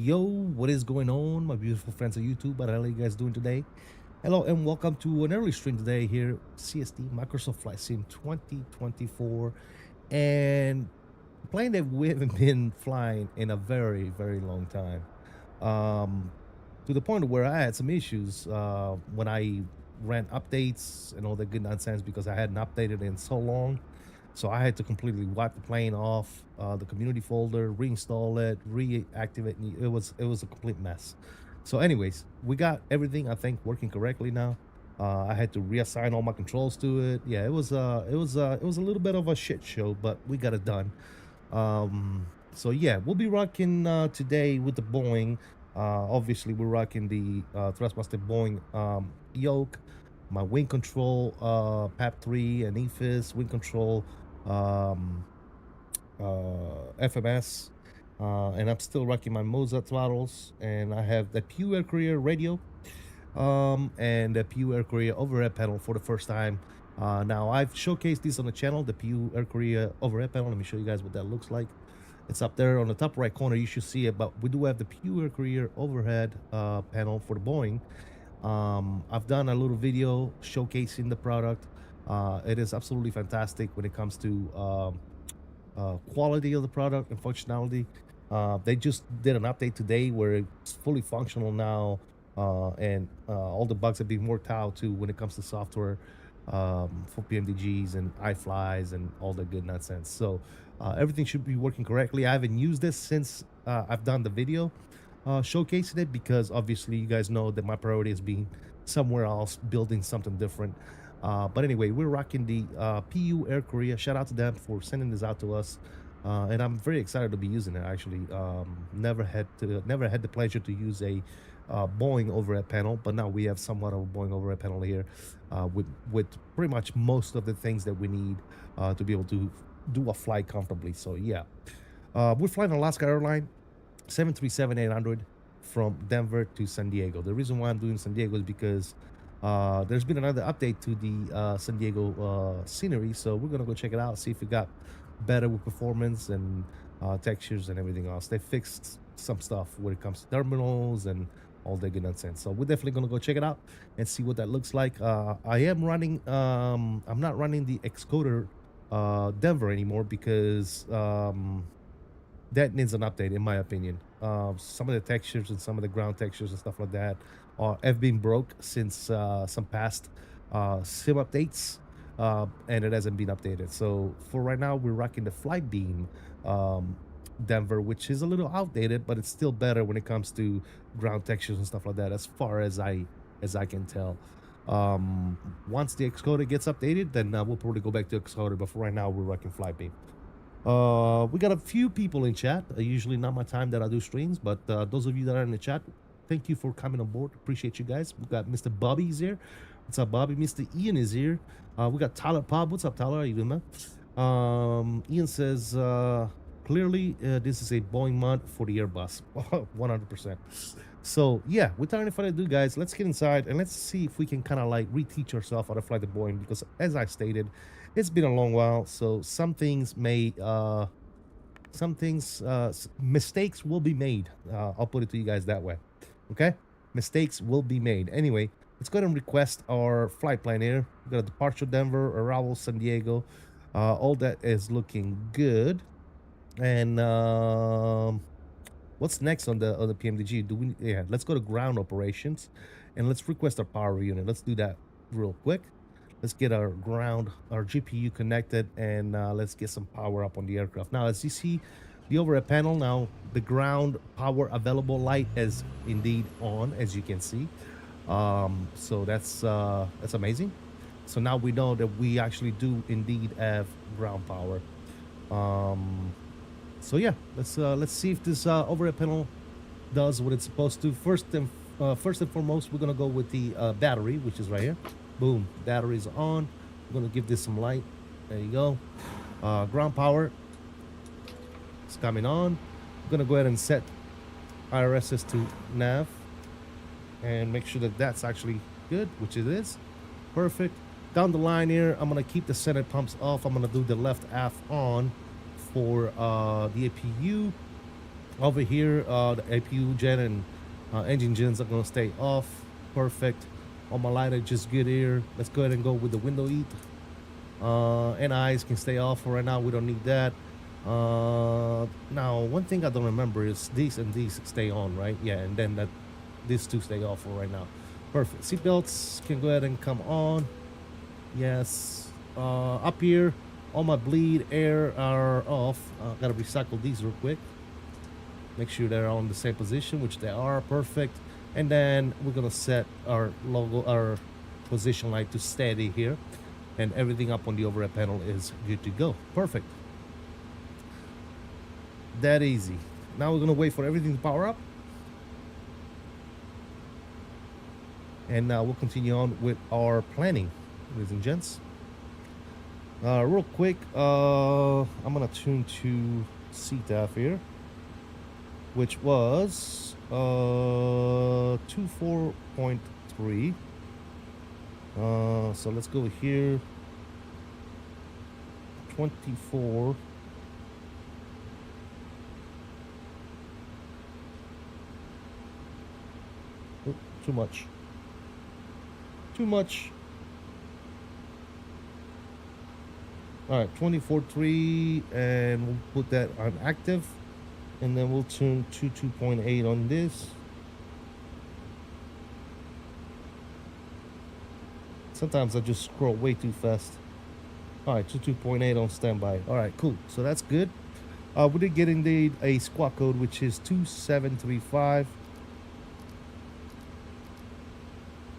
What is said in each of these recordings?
Yo, what is going on, my beautiful friends of YouTube? How are you guys doing today? Hello and welcome to an early stream today here, CST Microsoft Flight Sim 2024, and a plane that we haven't been flying in a very, very long time. To the point where I had some issues when I ran updates and all that good nonsense because I hadn't updated in so long. So I had to completely wipe the plane off the community folder, reinstall it, reactivate. It was a complete mess. So anyways, we got everything I think working correctly now. I had to reassign all my controls to it. Yeah, it was a little bit of a shit show, but we got it done. So yeah, we'll be rocking today with the Boeing. Obviously, we're rocking the Thrustmaster Boeing yoke, my wing control, PAP3 and EFIS wing control, FMS, and I'm still rocking my Mozart throttles, and I have the Pew Air Courier radio and the Pew Air Courier overhead panel for the first time. Now I've showcased this on the channel, the Pew Air Courier overhead panel. Let me show you guys what that looks like. It's up there on the top right corner, you should see it, but we do have the Pew Air Courier overhead panel for the Boeing. I've done a little video showcasing the product. It is absolutely fantastic when it comes to quality of the product and functionality. They just did an update today where it's fully functional now and all the bugs have been worked out too when it comes to software for PMDGs and iFlies and all the good nonsense. So everything should be working correctly. I haven't used this since I've done the video showcasing it, because obviously you guys know that my priority is being somewhere else, building something different. But anyway, we're rocking the PU Air Korea. Shout out to them for sending this out to us. And I'm very excited to be using it. Actually, never had the pleasure to use a Boeing overhead panel, but now we have somewhat of a Boeing overhead panel here, with pretty much most of the things that we need to be able to do a flight comfortably. So yeah, we're flying Alaska Airlines 737-800 from Denver to San Diego. The reason why I'm doing San Diego is because there's been another update to the San Diego scenery, so we're gonna go check it out, see if it got better with performance and textures and everything else. They fixed some stuff when it comes to terminals and all that good nonsense. So we're definitely gonna go check it out and see what that looks like. I am running. I'm not running the Xcoder Denver anymore because that needs an update, in my opinion. Some of the textures and some of the ground textures and stuff like that have been broke since some past sim updates, and it hasn't been updated. So for right now, we're rocking the Flight Beam Denver, which is a little outdated, but it's still better when it comes to ground textures and stuff like that, as far as I can tell. Once the Xcoder gets updated, then we'll probably go back to Xcoder. But for right now, we're rocking Flight Beam. We got a few people in chat. Usually not my time that I do streams, but those of you that are in the chat, thank you for coming on board. Appreciate you guys. We got Mr. Bobby's here. What's up, Bobby? Mr. Ian is here. We got Tyler Pop. What's up, Tyler? How you doing, man? Ian says, clearly, this is a Boeing mod for the Airbus. 100%. So, yeah, without any further ado, guys, let's get inside and let's see if we can kind of like reteach ourselves how to fly the Boeing, because as I stated, it's been a long while, so some things mistakes will be made. I'll put it to you guys that way. Okay, mistakes will be made. Anyway, let's go ahead and request our flight plan here. We got a departure Denver, arrival San Diego. All that is looking good. And what's next on the PMDG? Let's go to ground operations and let's request our power unit. Let's do that real quick. Let's get our GPU connected, and let's get some power up on the aircraft. Now, as you see, the overhead panel, now the ground power available light is indeed on, as you can see. So that's amazing. So now we know that we actually do indeed have ground power. So yeah, let's see if this overhead panel does what it's supposed to. First and foremost, we're gonna go with the battery, which is right here. Boom, battery's on. I'm gonna give this some light. There you go. Ground power is coming on. I'm gonna go ahead and set IRSs to nav and make sure that that's actually good, which it is. Perfect. Down the line here, I'm gonna keep the center pumps off. I'm gonna do the left aft on for the APU. Over here, the APU gen and engine gens are gonna stay off. Perfect. All my light are just good here. Let's go ahead and go with the window heat. And eyes can stay off for right now. We don't need that. Now, one thing I don't remember is these and these stay on, right? Yeah, and then these two stay off for right now. Perfect. Seatbelts can go ahead and come on. Yes. Up here, all my bleed air are off. Gotta recycle these real quick. Make sure they're on the same position, which they are. Perfect. And then we're gonna set our position light to steady here, and everything up on the overhead panel is good to go. Perfect. That easy. Now we're gonna wait for everything to power up, and we'll continue on with our planning, ladies and gents. Real quick, I'm gonna tune to CTAF here, which was 24.3. So let's go here. 24. Oh, too much. Too much. All right, 24.3, and we'll put that on active. And then we'll tune to 2.8 on this. Sometimes I just scroll way too fast. All right, 22.8 on standby. All right, cool. So that's good. We did get indeed a squawk code, which is 2735.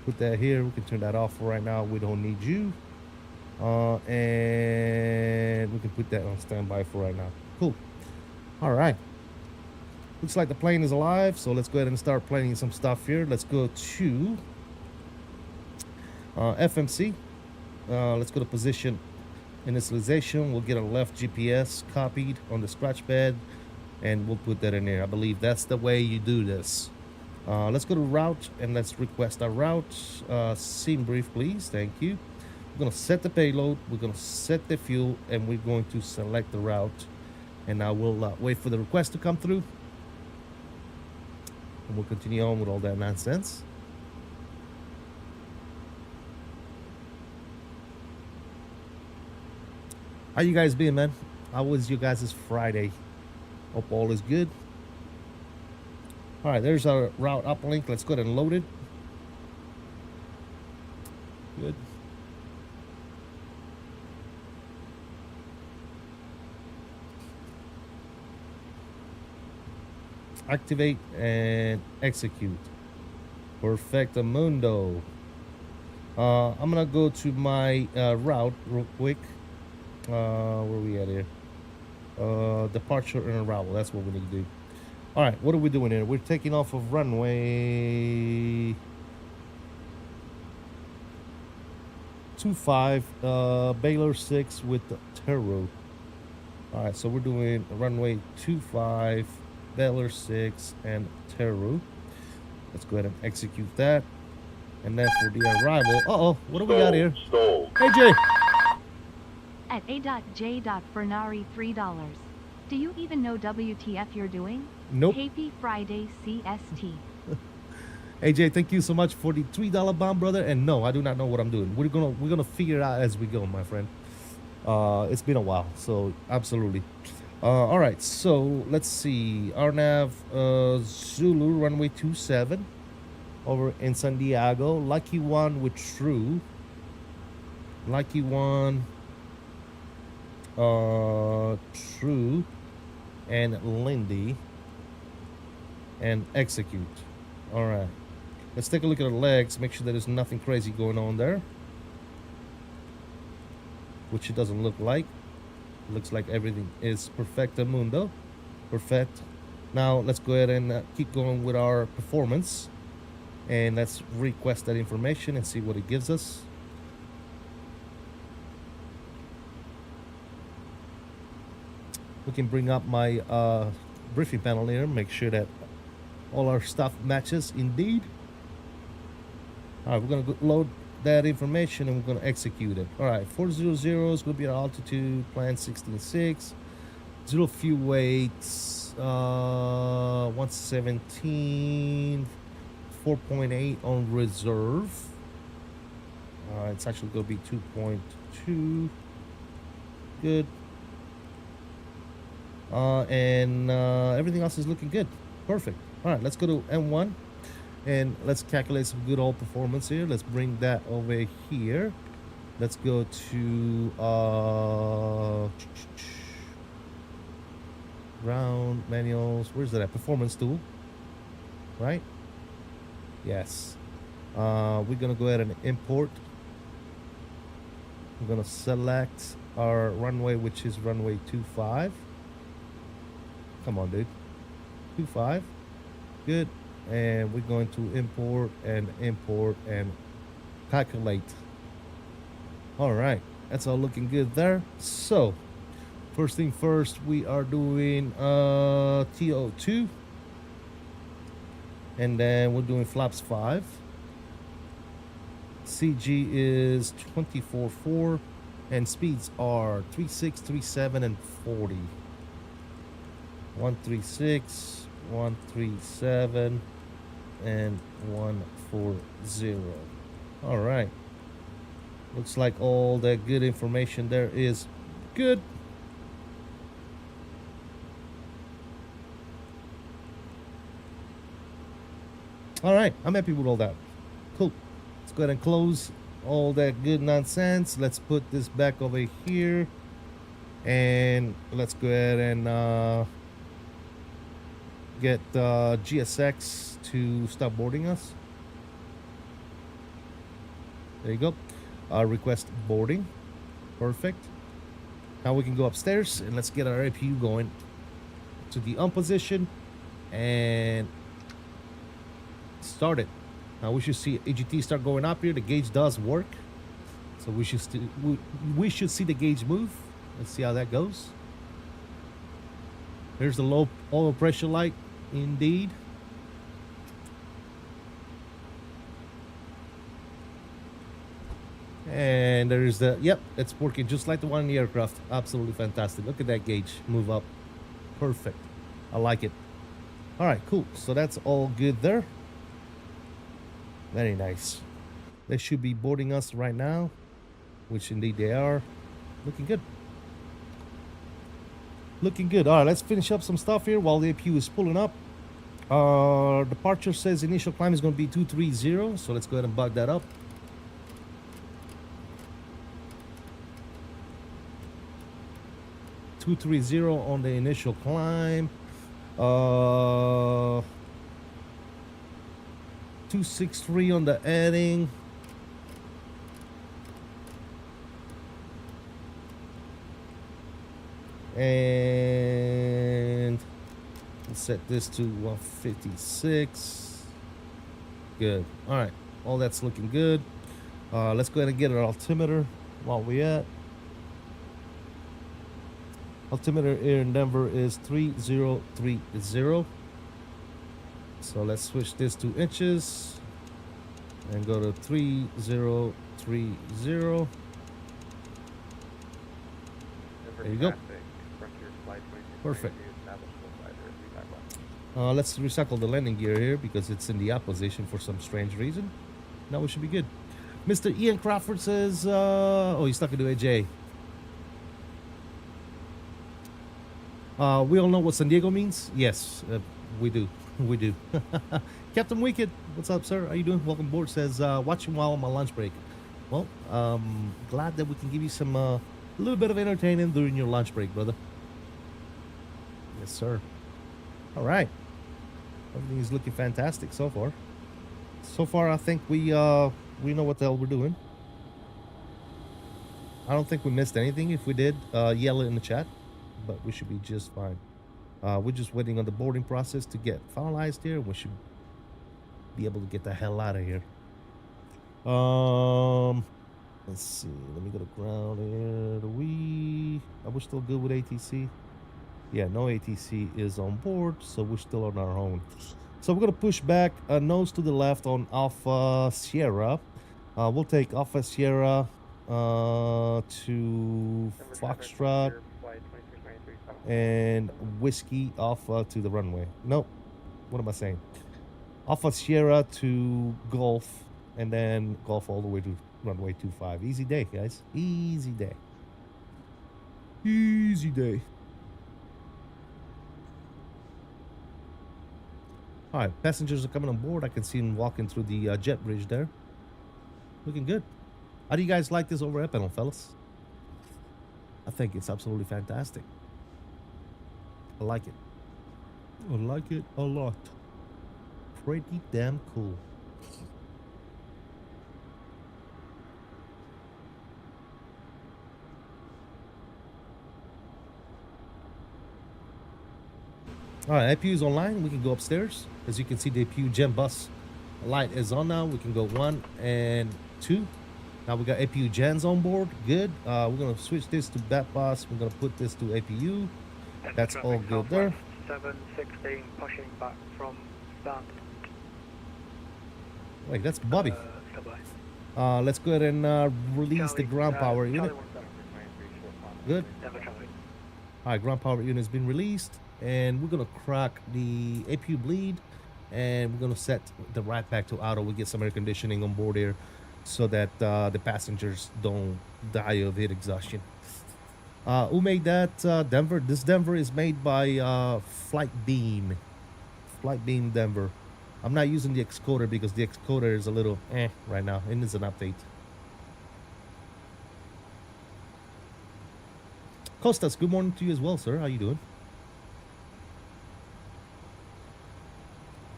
Put that here. We can turn that off for right now. We don't need you. And we can put that on standby for right now. Cool. All right. Looks like the plane is alive, so let's go ahead and start planning some stuff here. Let's go to FMC. Let's go to position initialization. We'll get a left GPS copied on the scratch pad, and we'll put that in there. I believe that's the way you do this. Let's go to route, and let's request our route. Scene brief, please. Thank you. We're going to set the payload. We're going to set the fuel, and we're going to select the route. And now we'll wait for the request to come through. And we'll continue on with all that nonsense. How you guys been, man? How was you guys' Friday? Hope all is good. All right, there's our route uplink. Let's go ahead and load it. Good. Activate and execute. Perfecto mundo. I'm gonna go to my route real quick. Where we at here? Departure and arrival. That's what we need to do. All right, what are we doing here? We're taking off of runway 25, Baylor 6 with the Taro. All right, so we're doing runway 25, Baylor 6, and Taro. Let's go ahead and execute that. And then for the arrival, what do we got here? Hey, Jay. At A.J. $3. Do you even know WTF you're doing? Nope. Happy Friday, CST. AJ, thank you so much for the $3 bomb, brother. And no, I do not know what I'm doing. We're gonna figure it out as we go, my friend. It's been a while, so absolutely. All right, so let's see. RNAV Zulu runway 27 over in San Diego. Lucky one with True. Lucky one. True and Lindy and execute. All right, let's take a look at our legs, make sure that there's nothing crazy going on there, which it doesn't look like. It looks like everything is perfecto mundo. Perfect. Now let's go ahead and keep going with our performance, and let's request that information and see what it gives us. We can bring up my briefing panel here, make sure that all our stuff matches indeed. All right, we're going to load that information and we're going to execute it. All right, 400 is going to be our altitude, plan 16.6, 0 fuel weights, 117, 4.8 on reserve. It's actually going to be 2.2. Good. And everything else is looking good. Perfect. All right, let's go to M1 and let's calculate some good old performance here. Let's bring that over here. Let's go to ground manuals. Where's that at? Performance tool, right? Yes. We're gonna go ahead and import. We're gonna select our runway, which is runway 25. Come on, dude. 25. Good. And we're going to import and calculate. All right. That's all looking good there. So, first thing first, we are doing TO2. And then we're doing flaps 5. CG is 24.4. And speeds are 36, 37, and 40. 136, 137, and 140. All right. Looks like all that good information there is good. All right. I'm happy with all that. Cool. Let's go ahead and close all that good nonsense. Let's put this back over here, and let's go ahead and get GSX to stop boarding us. There you go. Request boarding. Perfect. Now we can go upstairs and let's get our APU going to the on position and start it. Now we should see AGT start going up here. The gauge does work, so we should see the gauge move. Let's see how that goes. Here's the low oil pressure light. Indeed. And there's the, yep, it's working just like the one in the aircraft. Absolutely fantastic. Look at that gauge move up. Perfect. I like it. All right, cool. So that's all good there. Very nice. They should be boarding us right now, which indeed they are. Looking good. Looking good. All right, let's finish up some stuff here while the APU is pulling up. Departure says initial climb is going to be 230, so let's go ahead and bug that up. On the initial climb. 263 on the heading. And let's set this to 156. Good. All right. All that's looking good. Let's go ahead and get our altimeter while we at. Altimeter here in Denver is 3030. So let's switch this to inches and go to 3030. There you go. Perfect. Let's recycle the landing gear here because it's in the up position for some strange reason. Now we should be good. Mr. Ian Crawford says, oh, he's talking to AJ. We all know what San Diego means? Yes, we do. We do. Captain Wicked, what's up, sir? How you doing? Welcome aboard. Says, watching while on my lunch break. Well, glad that we can give you some, a little bit of entertainment during your lunch break, brother. Yes, sir. All right. Everything is looking fantastic so far. So far, I think we know what the hell we're doing. I don't think we missed anything. If we did, yell it in the chat. But we should be just fine. We're just waiting on the boarding process to get finalized here. We should be able to get the hell out of here. Let's see. Let me go to ground here. Are we still good with ATC? Yeah, no ATC is on board, so we're still on our own. So we're gonna push back a nose to the left on Alpha Sierra. We'll take Alpha Sierra to Foxtrot. And Whiskey Alpha to the runway. Nope. What am I saying? Alpha Sierra to Golf, and then Golf all the way to runway 25. Easy day, guys. Easy day. Easy day. All right, passengers are coming on board. I can see them walking through the jet bridge there. Looking good. How do you guys like this overhead panel, fellas? I think it's absolutely fantastic. I like it. I like it a lot. Pretty damn cool. All right, APU is online. We can go upstairs. As you can see, the APU Gen Bus light is on now. We can go 1 and 2. Now we got APU Gens on board. Good. We're gonna switch this to BAT Bus. We're gonna put this to APU. That's all good there. 716 pushing back from stand. Wait, that's Bobby. Let's go ahead and release the ground power unit. Good. All right, ground power unit has been released, and we're gonna crack the APU bleed, and we're gonna set the right back to auto. We get some air conditioning on board here, so that the passengers don't die of heat exhaustion. Who made that? Denver. This Denver is made by Flight Beam Denver. I'm not using the excoder because the excoder is a little right now. It needs an update. Costas, good morning to you as well, sir. How you doing?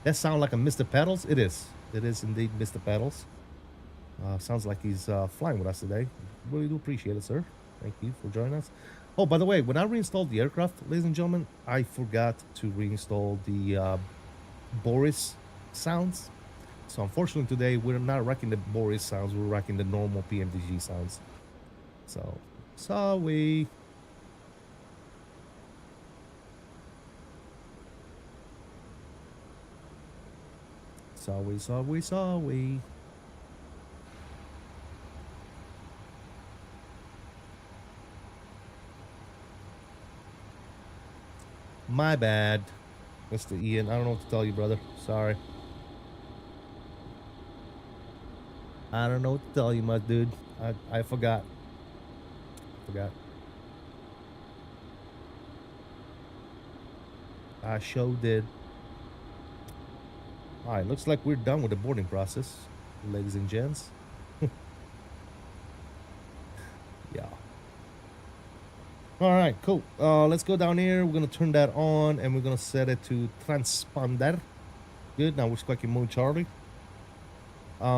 That sound like a Mr. Paddles? It is. It is indeed Mr. Paddles. Sounds like he's flying with us today. Really do appreciate it, sir. Thank you for joining us. Oh, by the way, when I reinstalled the aircraft, ladies and gentlemen, I forgot to reinstall the Boris sounds. So unfortunately today, we're not rocking the Boris sounds. We're rocking the normal PMDG sounds. So, sorry. Sorry. My bad, Mr. Ian. I don't know what to tell you, brother. Sorry. I don't know what to tell you, my dude. I forgot. I sure did. Alright, looks like we're done with the boarding process, ladies and gents. Yeah. Alright, cool. Let's go down here. We're gonna turn that on and we're gonna set it to transponder. Good. Now we're squawking mode Charlie. There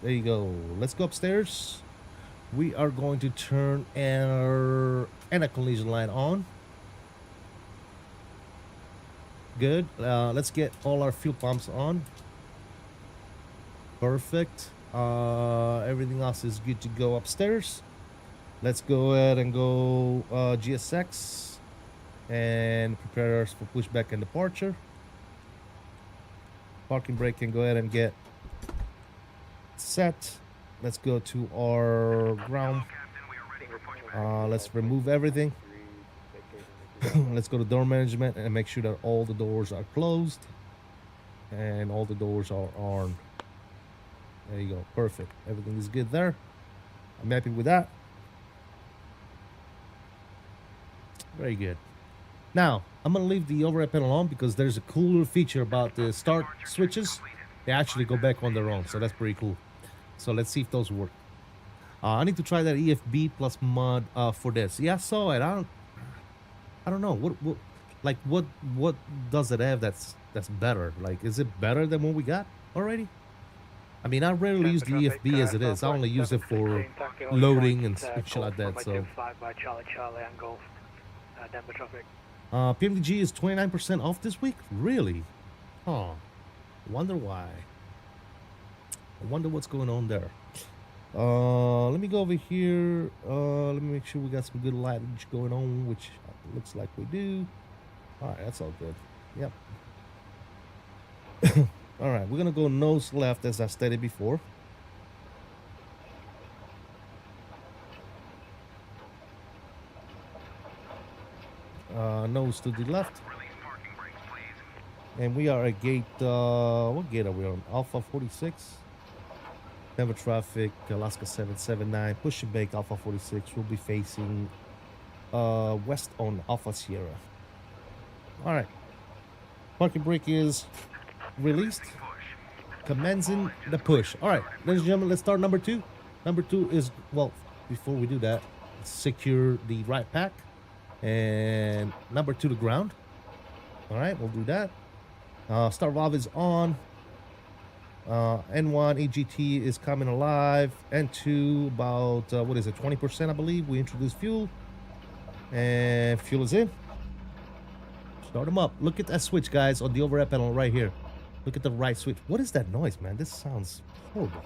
you go. Let's go upstairs. We are going to turn our anti-collision light on. Good. Let's get all our fuel pumps on. Perfect. Everything else is good to go upstairs. Let's go ahead and go GSX and prepare us for pushback and departure. Parking brake can go ahead and get set. Let's go to our ground. Let's remove everything. Let's go to door management and make sure that all the doors are closed and all the doors are on. There you go. Perfect. Everything is good there. I'm happy with that. Very good. Now, I'm going to leave the override panel on because there's a cooler feature about the start switches. They actually go back on their own, so that's pretty cool. So let's see if those work. I need to try that EFB plus mod for this. Yeah, I saw it. I don't know. What does it have that's better? Like, is it better than what we got already? I mean, I rarely use the EFB as it is. I only use it for loading and shit like that. So. PMDG is 29% off this week? Really? Huh. Wonder why. I wonder what's going on there. Let me go over here. Let me make sure we got some good lightage going on, which looks like we do. Alright, that's all good. Yep. Alright, we're gonna go nose left as I stated before. Nose to the left. And we are at gate, what gate are we on? Alpha 46. Denver traffic, Alaska 779. Push and bake, Alpha 46. We'll be facing west on Alpha Sierra. Alright. Parking brake is released. Commencing the push. Alright, ladies and gentlemen, let's start number 2. Number 2 is, well, before we do that, secure the right pack. And number 2 to ground. Alright, we'll do that. Start valve is on. N1 EGT is coming alive. N2 about what is it, 20%, I believe. We introduced fuel, and fuel is in. Start them up. Look at that switch, guys, on the overhead panel right here. Look at the right switch. What is that noise, man? This sounds horrible.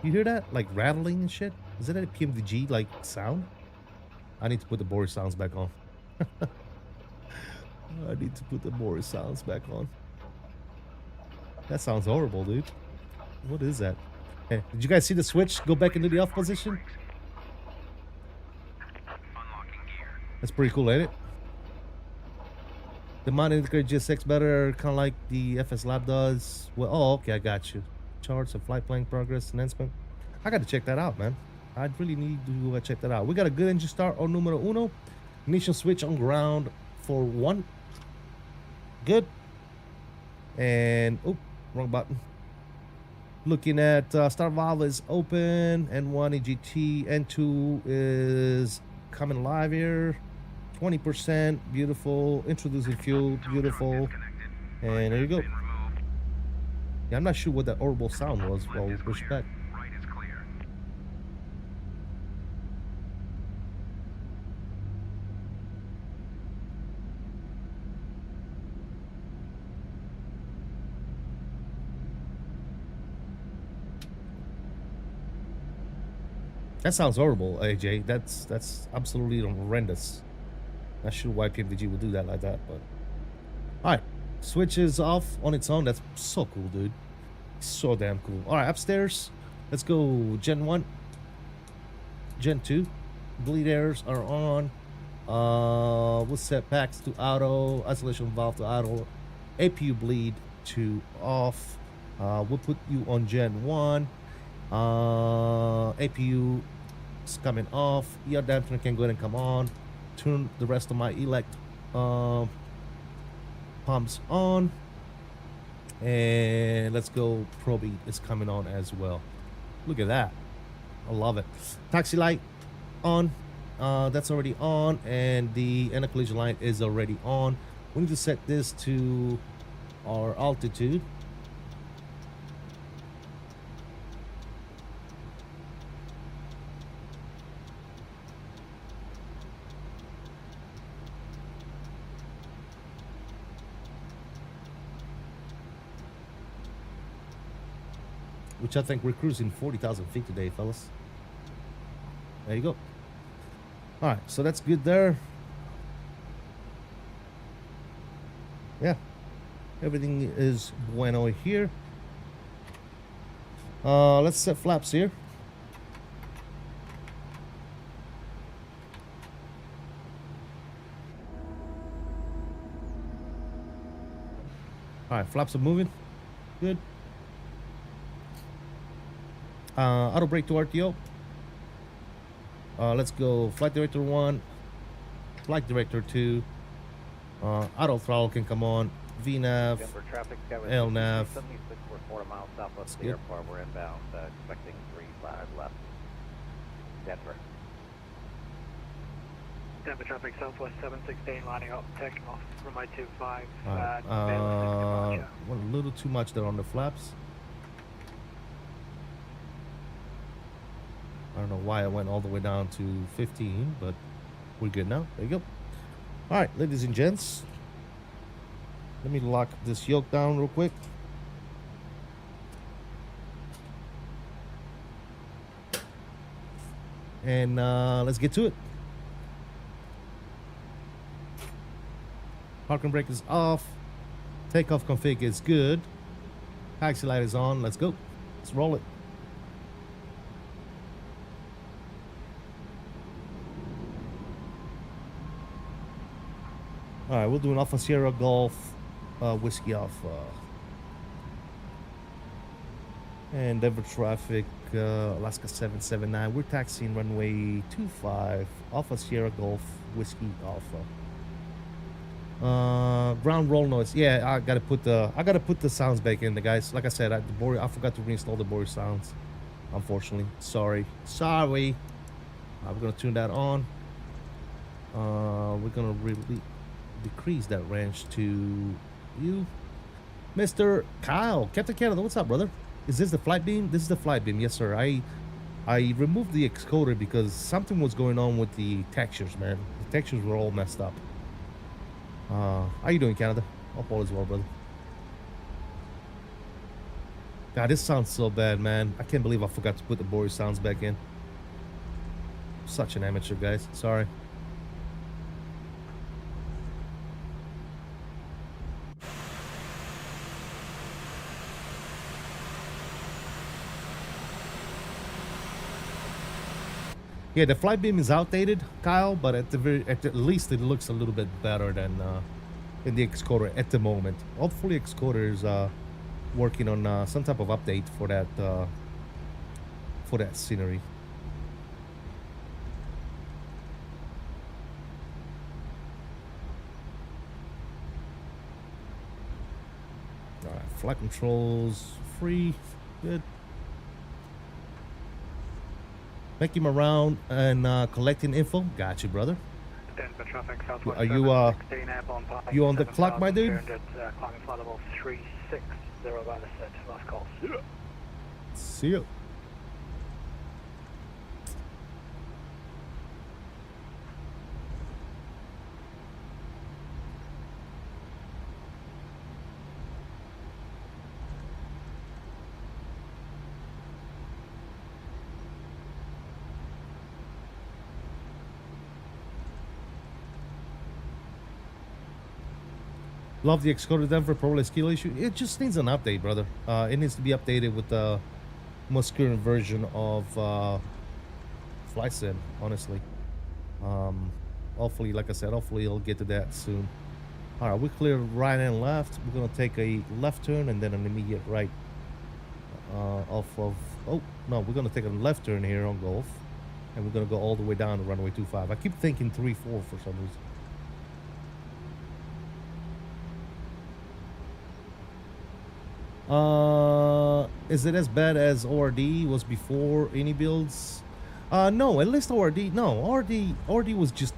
You hear that, like rattling and shit? Is that a PMDG like sound? I need to put the Boris sounds back on. I need to put the Boris sounds back on. That sounds horrible, dude. What is that? Hey, did you guys see the switch go back into the off position? That's pretty cool, ain't it? The mod integrated GSX better, kind of like the FS Lab does. Well, oh, okay, I got you. Charts of flight plan progress announcement. I got to check that out, man. I really need to check that out. We got a good engine start on numero uno. Ignition switch on ground for 1. Good. And, oh, wrong button. Looking at start valve is open, N1 EGT, N2 is coming live here, 20%, beautiful. Introducing fuel, beautiful. And there you go. Yeah, I'm not sure what that horrible sound was. Well, respect. That sounds horrible, AJ. That's absolutely horrendous. Not sure why PMDG would do that like that, but all right. Switch is off on its own. That's so cool, dude. So damn cool. All right, upstairs. Let's go. Gen 1, Gen 2. Bleed airs are on. We'll set packs to auto. Isolation valve to auto. APU bleed to off. We'll put you on Gen 1. APU is coming off. ER dampener can go ahead and come on. Turn the rest of my elect pumps on. And let's go. Probe is coming on as well. Look at that. I love it. Taxi light on. That's already on. And the anti-collision light is already on. We need to set this to our altitude. Which I think we're cruising 40,000 feet today, fellas. There you go. All right, so that's good there. Yeah, everything is bueno here. Let's set flaps here. All right, flaps are moving. Good. Auto brake to RTO. Let's go flight director 1, flight director 2. Auto throttle can come on. VNAV, LNAV. 76, we're 4 miles southwest of the airport. We're inbound, expecting 35 left. Denver. Denver traffic southwest 716 lining up, taking off runway 25. Went a little too much there on the flaps. I don't know why I went all the way down to 15, but we're good now. There you go. All right, ladies and gents. Let me lock this yoke down real quick. And let's get to it. Parking brake is off. Takeoff config is good. Taxi light is on. Let's go. Let's roll it. All right, we'll do an Alpha Sierra Golf Whiskey Alpha. And Denver traffic, Alaska 779. We're taxiing runway 25, Alpha Sierra Golf Whiskey Alpha. Ground roll noise. Yeah, I gotta put the sounds back in, the guys. Like I said, I forgot to reinstall the Boris sounds. Unfortunately, sorry. We're gonna turn that on. We're gonna really decrease that range to you, Mr. Kyle, Captain Canada. What's up, brother? Is this the flight beam? This is the flight beam. Yes, sir. I removed the excoder because something was going on with the textures, man. The textures were all messed up. How you doing, Canada? Hope all is well, brother. God, this sounds so bad, man. I can't believe I forgot to put the Boris sounds back in. Such an amateur, guys. Sorry. Yeah, the flight beam is outdated, Kyle, but at least it looks a little bit better than in the excoder at the moment. Hopefully, excoder is working on some type of update for that scenery. All right, flight controls free. Good. Making him around and collecting info. Got you, brother. Denver traffic, Southwest Are you, 716 airborne by you on the clock, my dude? 7,200, climbing flight level 360 by the set. Last call. See you. Love the Xcoder Denver probably skill issue. It just needs an update, brother. It needs to be updated with the most current version of FlightSim, honestly. Hopefully, like I said, hopefully it'll get to that soon. All right, we clear right and left. We're gonna take a left turn and then an immediate right off of. Oh no, we're gonna take a left turn here on Gulf, and we're gonna go all the way down to runway 25. I keep thinking 34 for some reason. Is it as bad as ORD was before any builds? No, at least ORD. No, ORD was just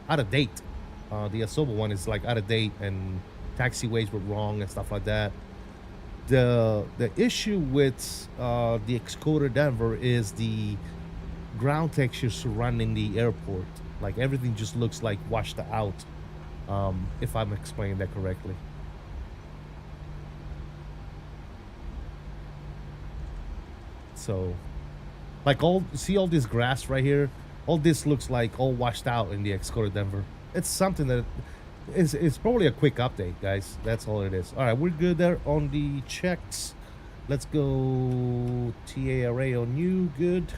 out of date. The Asoba one is like out of date, and taxiways were wrong and stuff like that. The issue with the Xcoder Denver is the ground texture surrounding the airport. Like everything just looks like washed out. If I'm explaining that correctly. So, like see all this grass right here? All this looks like all washed out in the Xcoder Denver. It's something that it's probably a quick update, guys. That's all it is. All right, we're good there on the checks. Let's go TARA on you. Good.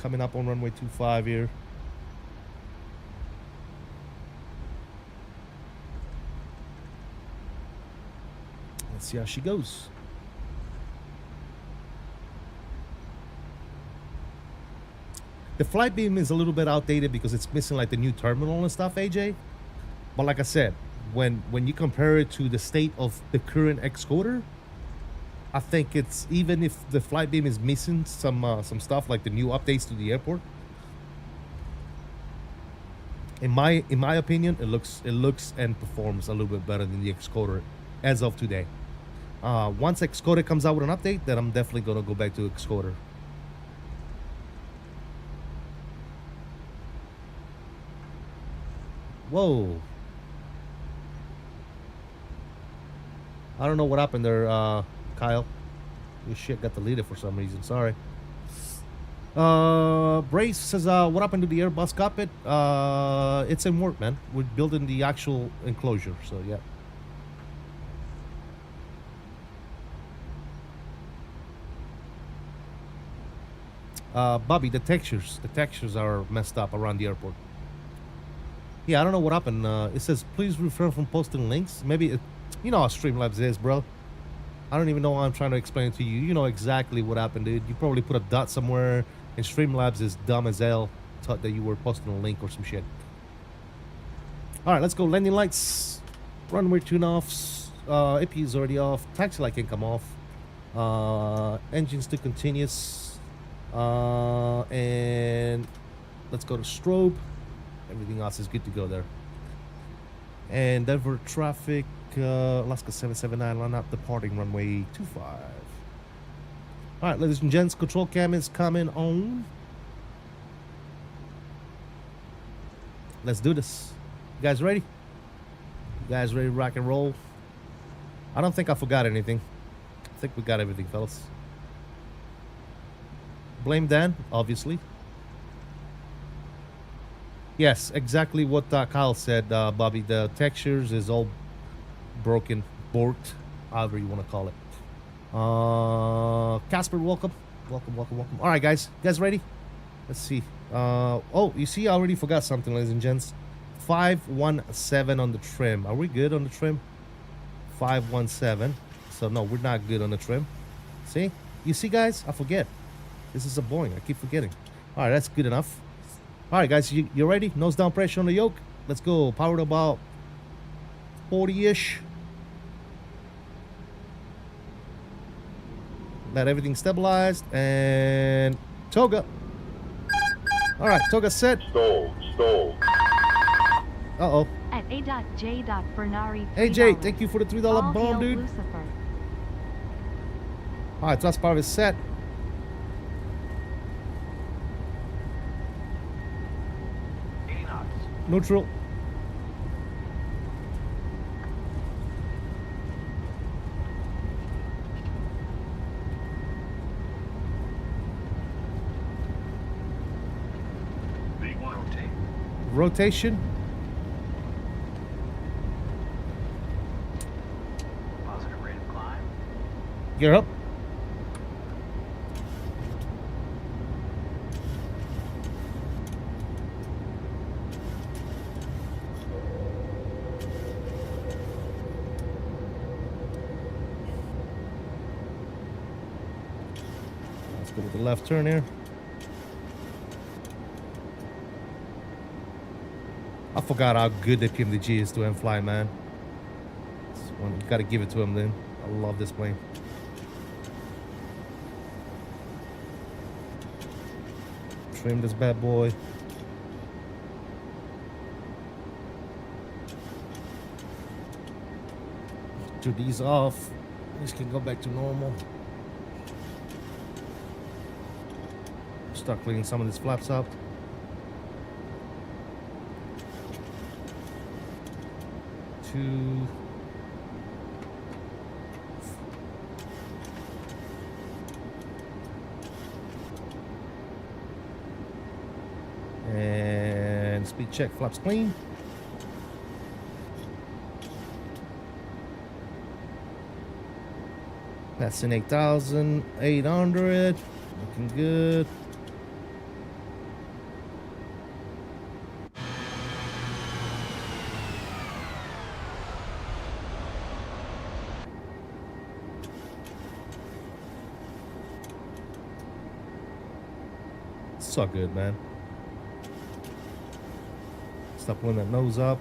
Coming up on runway 25 here. Let's see how she goes. The flight beam is a little bit outdated because it's missing like the new terminal and stuff, AJ. But like I said, when you compare it to the state of the current Xcoder, I think it's, even if the flight beam is missing some stuff like the new updates to the airport, in my opinion, it looks and performs a little bit better than the Xcoder as of today. Once Xcoder comes out with an update, then I'm definitely gonna go back to Xcoder. Whoa. I don't know what happened there, Kyle. Your shit got deleted for some reason. Sorry. Brace says, what happened to the Airbus cockpit? It's in work, man. We're building the actual enclosure, so yeah. Bobby, the textures are messed up around the airport. Yeah, I don't know what happened. It says, please refrain from posting links. Maybe, you know how Streamlabs is, bro. I don't even know how I'm trying to explain it to you. You know exactly what happened, dude. You probably put a dot somewhere, and Streamlabs is dumb as hell. Thought that you were posting a link or some shit. All right, let's go. Landing lights. Runway tune offs. AP is already off. Taxi light can come off. Engines to continuous. And let's go to strobe. Everything else is good to go there. And Denver traffic, Alaska 779, line up, departing runway 25. All right, ladies and gents, control cam is coming on. Let's do this. You guys ready? You guys ready to rock and roll? I don't think I forgot anything. I think we got everything, fellas. Blame Dan, obviously. Yes, exactly what Kyle said, Bobby. The textures is all broken, borked, however you want to call it. Casper, welcome. Welcome. All right, guys. You guys ready? Let's see. Oh, you see, I already forgot something, ladies and gents. 517 on the trim. Are we good on the trim? 517. So, no, we're not good on the trim. See? You see, guys? I forget. This is a Boeing. I keep forgetting. All right, that's good enough. All right, guys, you ready? Nose down pressure on the yoke. Let's go. Powered about 40-ish. Let everything stabilized and toga. All right, toga set. Stall. Uh-oh. At A.J. Fernari, $3. Hey, Jay, thank you for the $3 All bomb, hail dude. Lucifer. All right, thrust power is set. Neutral. Rotation. Positive rate of climb. Gear up. Let's go with the left turn here. I forgot how good the PMDG is to him fly, man. This one, you gotta give it to him then. I love this plane. Trim this bad boy. Turn these off. These can go back to normal. Start cleaning some of these flaps up. Two. And speed check, flaps clean. Passing 8,800. Looking good. So good, man. Stop pulling that nose up.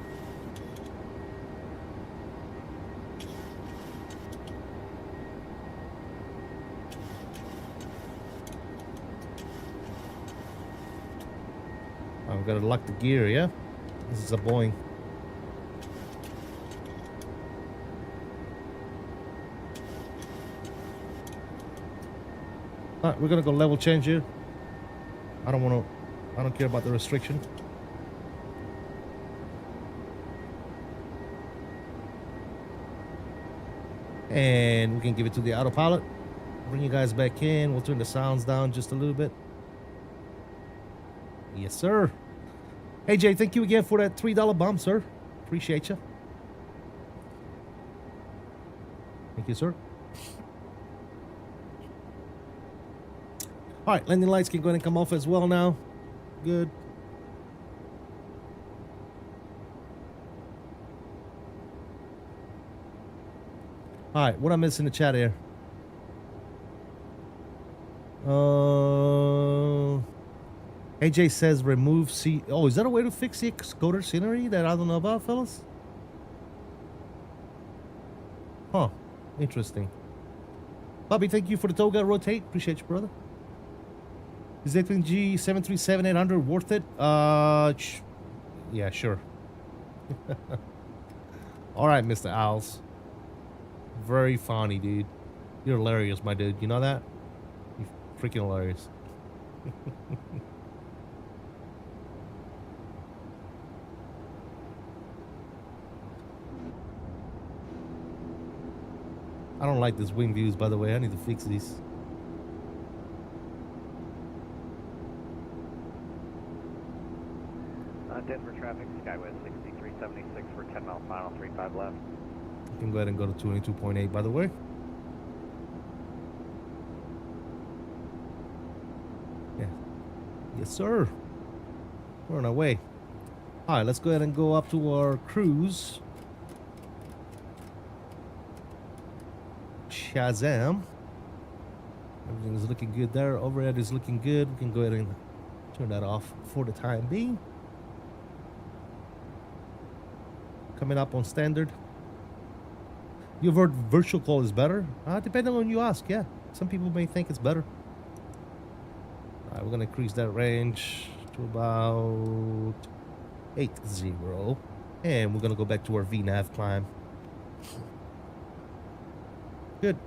I've got to lock the gear, yeah? This is a Boeing. Alright, we're gonna go level change here. I don't care about the restriction. And we can give it to the autopilot. Bring you guys back in. We'll turn the sounds down just a little bit. Yes, sir. Hey, Jay, thank you again for that $3 bomb, sir. Appreciate you. Thank you, sir. All right, landing lights can go ahead and come off as well now. Good. All right, what I missed in the chat here? AJ says remove C. Oh, is that a way to fix the Excoder scenery that I don't know about, fellas? Huh. Interesting. Bobby, thank you for the toga rotate. Appreciate you, brother. Is A3G 737-800 worth it? Yeah, sure. All right, Mr. Owls. Very funny, dude. You're hilarious, my dude. You know that? You're freaking hilarious. I don't like these wing views, by the way. I need to fix these. Denver traffic, Skywest 6376 for 10 mile final, 35 left. You can go ahead and go to 22.8, by the way. Yeah. Yes, sir. We're on our way. All right, let's go ahead and go up to our cruise. Shazam. Everything is looking good there. Overhead is looking good. We can go ahead and turn that off for the time being. Coming up on standard. You've heard virtual call is better? Depending on you ask, yeah. Some people may think it's better. All right, we're gonna increase that range to about 80, and we're gonna go back to our VNAV climb. Good.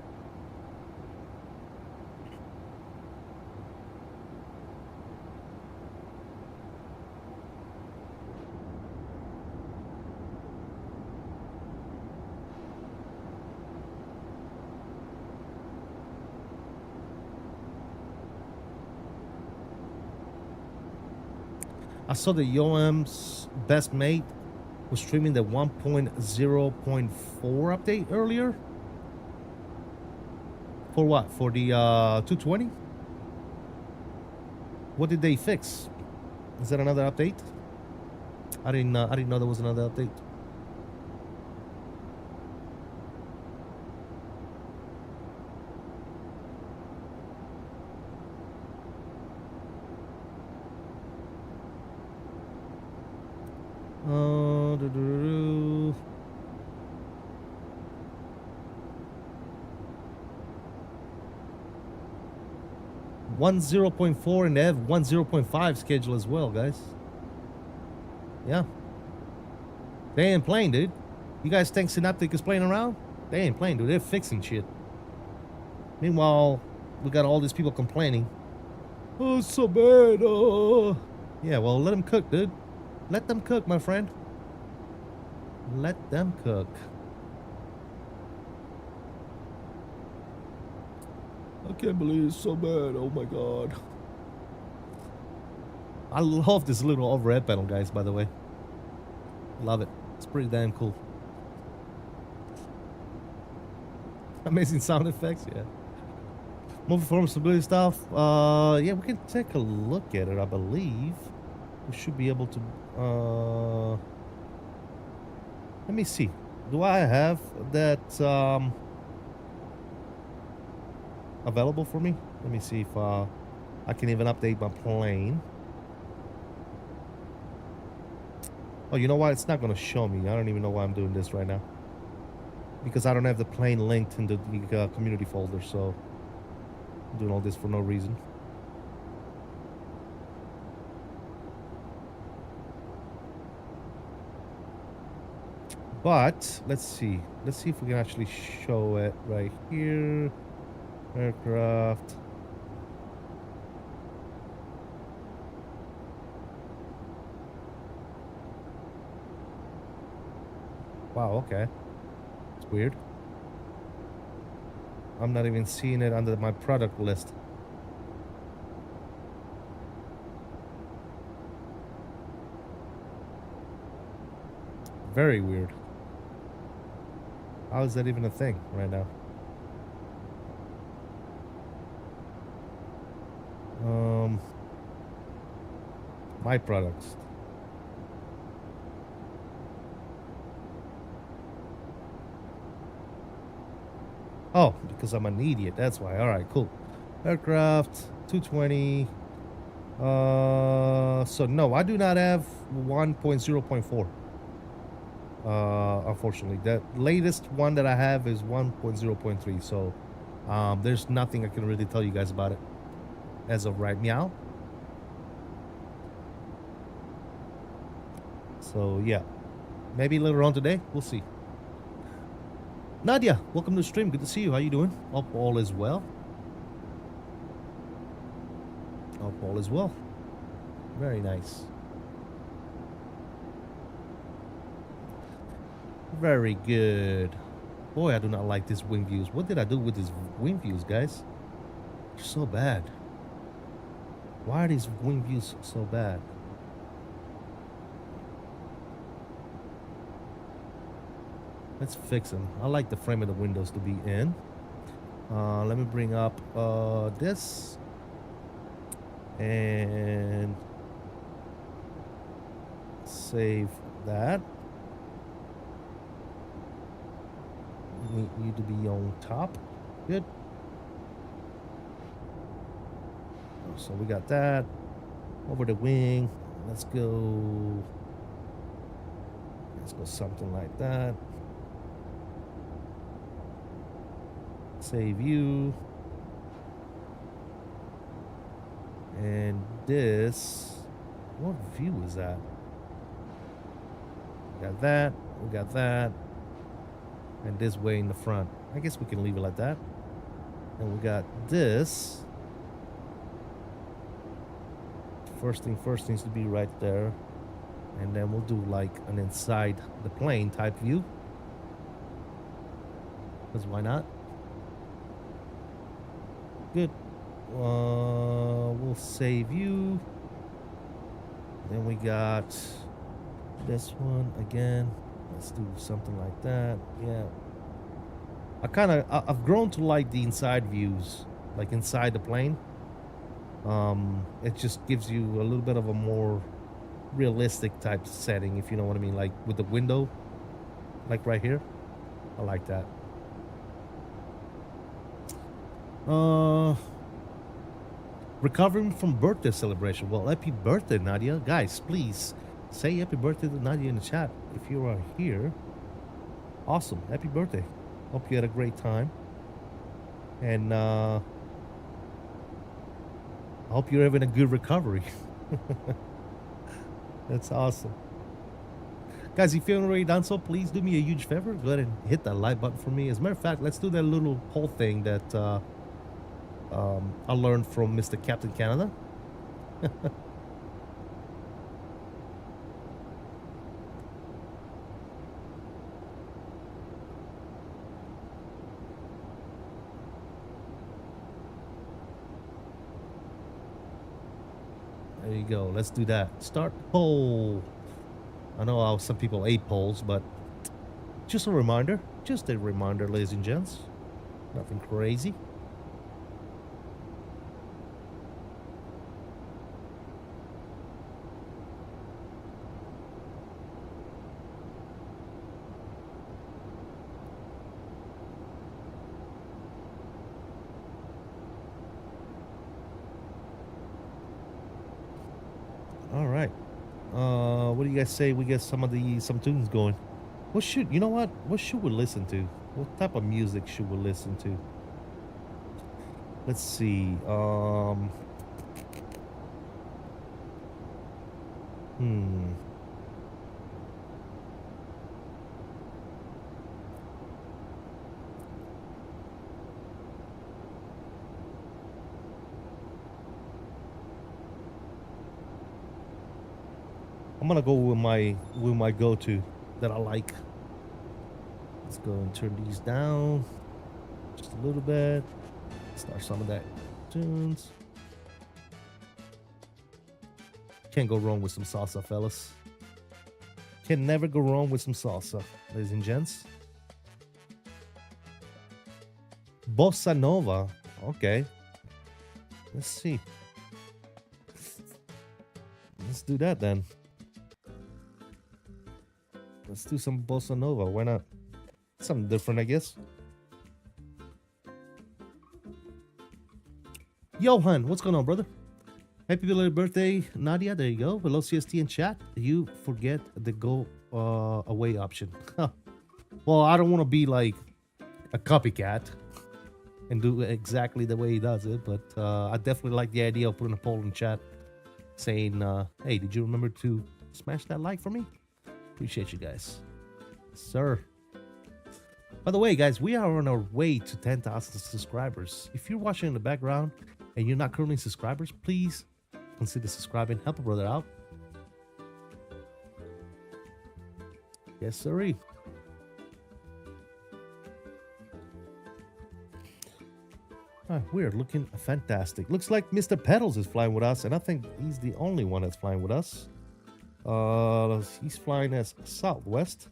I saw the YOM's best mate was streaming the 1.0.4 update earlier. For what? For the 220? What did they fix? Is that another update? I didn't know there was another update. Doo-doo-doo. One 0.4 and they have 1.0.5 schedule as well, guys. Yeah. They ain't playing, dude. You guys think Synaptic is playing around? They ain't playing, dude. They're fixing shit. Meanwhile, we got all these people complaining. Oh, it's so bad. Oh. Yeah, well, let them cook, dude. Let them cook, my friend. Let them cook. I can't believe it's so bad. Oh my god. I love this little overhead panel, guys, by the way. Love it. It's pretty damn cool. Amazing sound effects, yeah. More performance stability stuff. Yeah, we can take a look at it, I believe. We should be able to let me see. Do I have that available for me? Let me see if I can even update my plane. Oh, you know what? It's not going to show me. I don't even know why I'm doing this right now. Because I don't have the plane linked in the community folder, so I'm doing all this for no reason. But let's see. Let's see if we can actually show it right here. Aircraft. Wow, okay. It's weird. I'm not even seeing it under my product list. Very weird. How is that even a thing right now? My products. Oh, because I'm an idiot. That's why. All right, cool. Aircraft 220. So no, I do not have 1.0.4. Unfortunately, the latest one that I have is 1.0.3. So there's nothing I can really tell you guys about it as of right now. So yeah, maybe later on today, we'll see. Nadia, welcome to the stream. Good to see you. How you doing? Hope all is well. Hope all is well. Very nice. Very good. Boy, I do not like these wing views. What did I do with these wing views, guys? They're so bad. Why are these wing views so bad? Let's fix them. I like the frame of the windows to be in. Let me bring up this. And save that. We need to be on top. Good. So we got that. Over the wing. Let's go. Let's go something like that. Save you. And this, what view is that? We got that, we got that, and this way in the front. I guess we can leave it like that. And we got this. First thing first needs to be right there. And then we'll do like an inside the plane type view. Because why not? Good. We'll save you. Then we got this one again. Let's do something like that. Yeah. I've grown to like the inside views, like inside the plane. It just gives you a little bit of a more realistic type setting, if you know what I mean, like with the window, like right here. I like that. Recovering from birthday celebration. Well, happy birthday, Nadia. Guys, please say happy birthday to Nadia in the chat if you are here. Awesome. Happy birthday. Hope you had a great time. And I hope you're having a good recovery. That's awesome. Guys, if you haven't already done so, please do me a huge favor. Go ahead and hit that like button for me. As a matter of fact, let's do that little poll thing that I learned from Mr. Captain Canada. There you go. Let's do that. Start poll. I know how some people hate polls, but just a reminder. Just a reminder, ladies and gents. Nothing crazy. All right. What do you guys say? We get some tunes going. You know what? What should we listen to? What type of music should we listen to? Let's see. I'm gonna go with my go-to that I like. Let's go and turn these down just a little bit. Start some of that tunes. Can't go wrong with some salsa, fellas. Can never go wrong with some salsa, ladies and gents. Bossa Nova. Okay. Let's see. Let's do that then. Let's do some Bossa Nova. Why not? Something different, I guess. Johan, what's going on, brother? Happy belated birthday, Nadia. There you go. Hello, CST in chat. You forget the go away option. Well, I don't want to be like a copycat and do exactly the way he does it, but I definitely like the idea of putting a poll in chat saying, hey, did you remember to smash that like for me? Appreciate you guys. Sir. By the way, guys, we are on our way to 10,000 subscribers. If you're watching in the background and you're not currently subscribers, please consider subscribing. Help a brother out. Yes, sirree. We're looking fantastic. Looks like Mr. Pedals is flying with us, and I think he's the only one that's flying with us. He's flying as Southwest.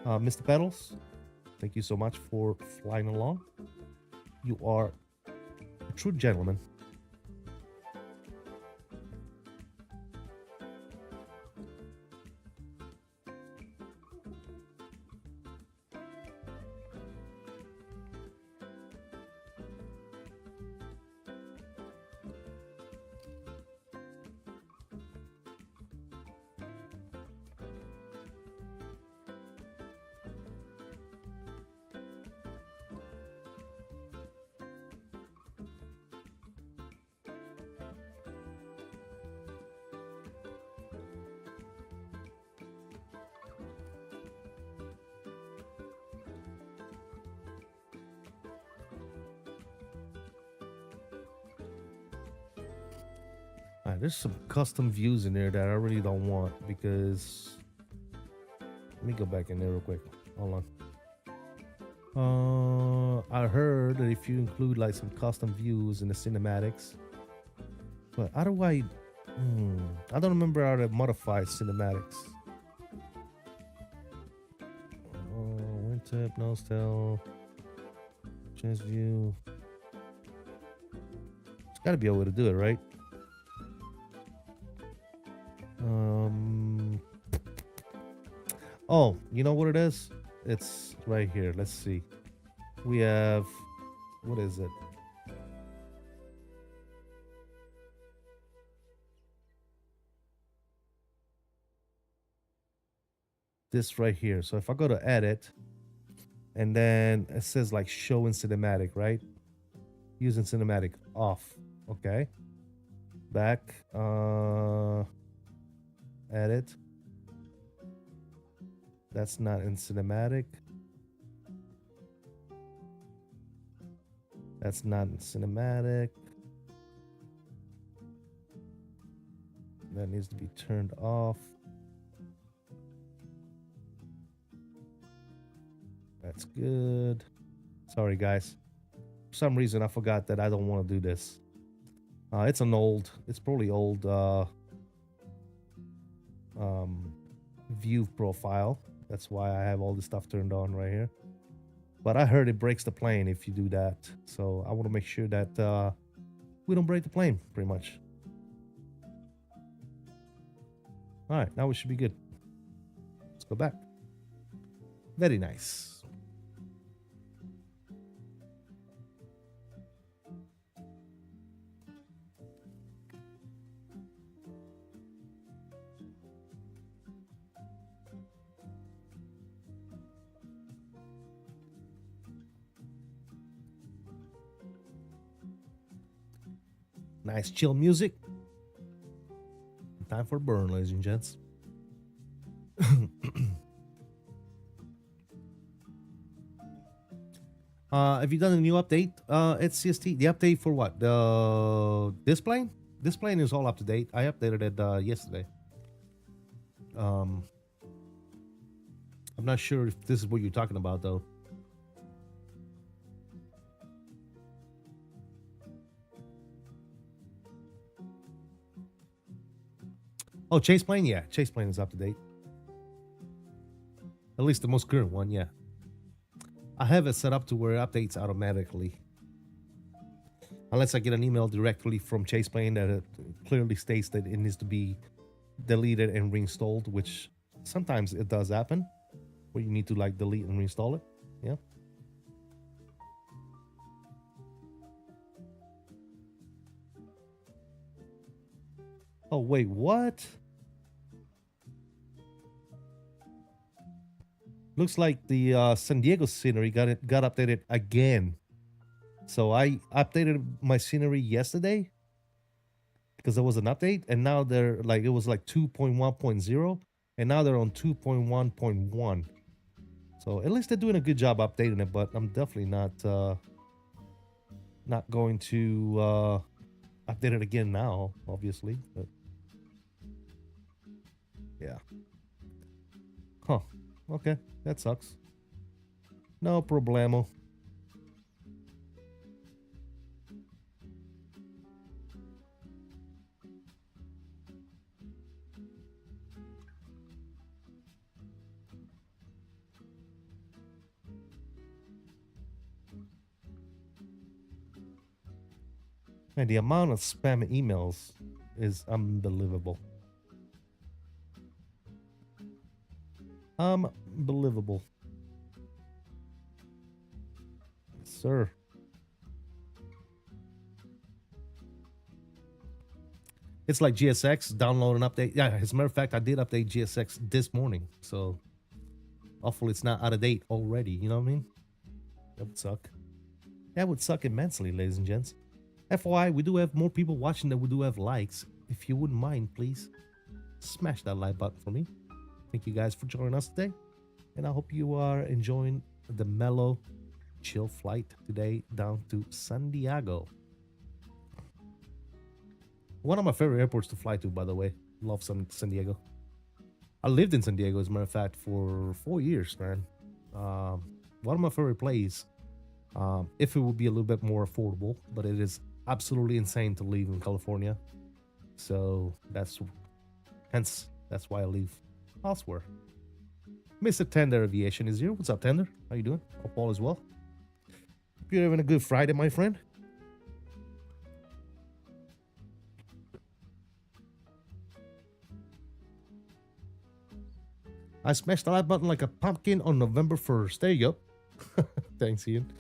Mr. Pedals, thank you so much for flying along. You are a true gentleman. There's some custom views in there that I really don't want because let me go back in there real quick. Hold on. I heard that if you include like some custom views in the cinematics, but how do I? I don't remember how to modify cinematics. Wingtip, nose tail, chest view. There's got to be a way to do it, right? Oh, you know what it is? It's right here. Let's see. We have, what is it? This right here. So if I go to edit, and then it says like show in cinematic, right? Using cinematic off. Okay. Back. Edit. That's not in cinematic. That's not in cinematic. That needs to be turned off. That's good. Sorry, guys. For some reason, I forgot that I don't want to do this. It's probably old view profile. That's why I have all this stuff turned on right here. But I heard it breaks the plane if you do that. So I want to make sure that we don't break the plane, pretty much. All right, now we should be good. Let's go back. Very nice. Nice chill music. Time for burn, ladies and gents. Have you done a new update at CST? The update for what? This plane? This plane is all up to date. I updated it yesterday. I'm not sure if this is what you're talking about, though. Oh, Chase plane? Yeah, Chase plane is up to date. At least the most current one, yeah. I have it set up to where it updates automatically. Unless I get an email directly from Chase plane that it clearly states that it needs to be deleted and reinstalled, which sometimes it does happen, where you need to like delete and reinstall it. Yeah. Oh, wait, what? Looks like the San Diego scenery got updated again. So I updated my scenery yesterday because there was an update, and now they're like, it was like 2.1.0, and now they're on 2.1.1. So at least they're doing a good job updating it, but I'm definitely not going to update it again now, obviously. But yeah. Huh. Okay, that sucks. No problemo. Man, the amount of spam emails is unbelievable. Unbelievable. Sir. It's like GSX, download and update. Yeah, as a matter of fact, I did update GSX this morning. So hopefully it's not out of date already. You know what I mean? That would suck. That would suck immensely, ladies and gents. FYI, we do have more people watching than we do have likes. If you wouldn't mind, please smash that like button for me. Thank you guys for joining us today. And I hope you are enjoying the mellow, chill flight today down to San Diego. One of my favorite airports to fly to, by the way. Love San Diego. I lived in San Diego, as a matter of fact, for 4 years, man. One of my favorite places. If it would be a little bit more affordable, but it is absolutely insane to live in California. So that's why I live elsewhere. Mr. Tender Aviation is here. What's up, Tender? How you doing? Hope all is well. Hope you're having a good Friday, my friend. I smashed the like button like a pumpkin on November 1st. There you go. Thanks, Ian.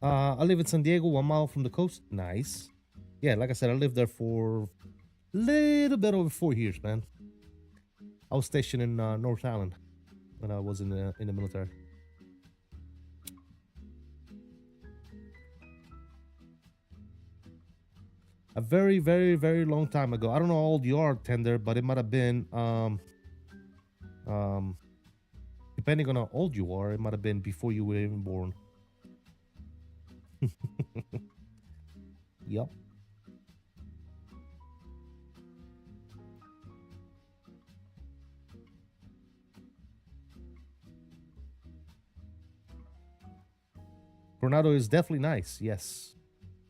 I live in San Diego, 1 mile from the coast. Nice. Yeah, like I said, I lived there for a little bit over 4 years, man. I was stationed in North Island when I was in the military. A very, very, very long time ago. I don't know how old you are, Tender, but it might have been depending on how old you are, it might have been before you were even born. Yep. Coronado is definitely nice, yes.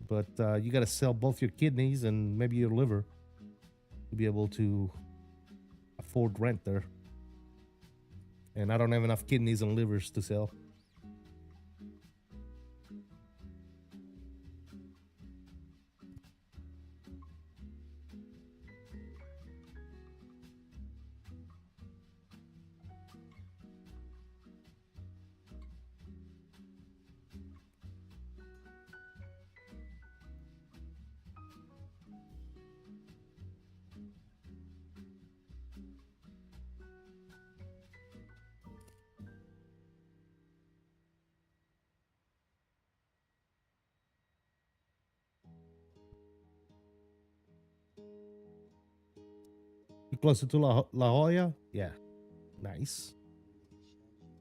But you got to sell both your kidneys and maybe your liver to be able to afford rent there. And I don't have enough kidneys and livers to sell. You closer to La Jolla? Yeah. Nice.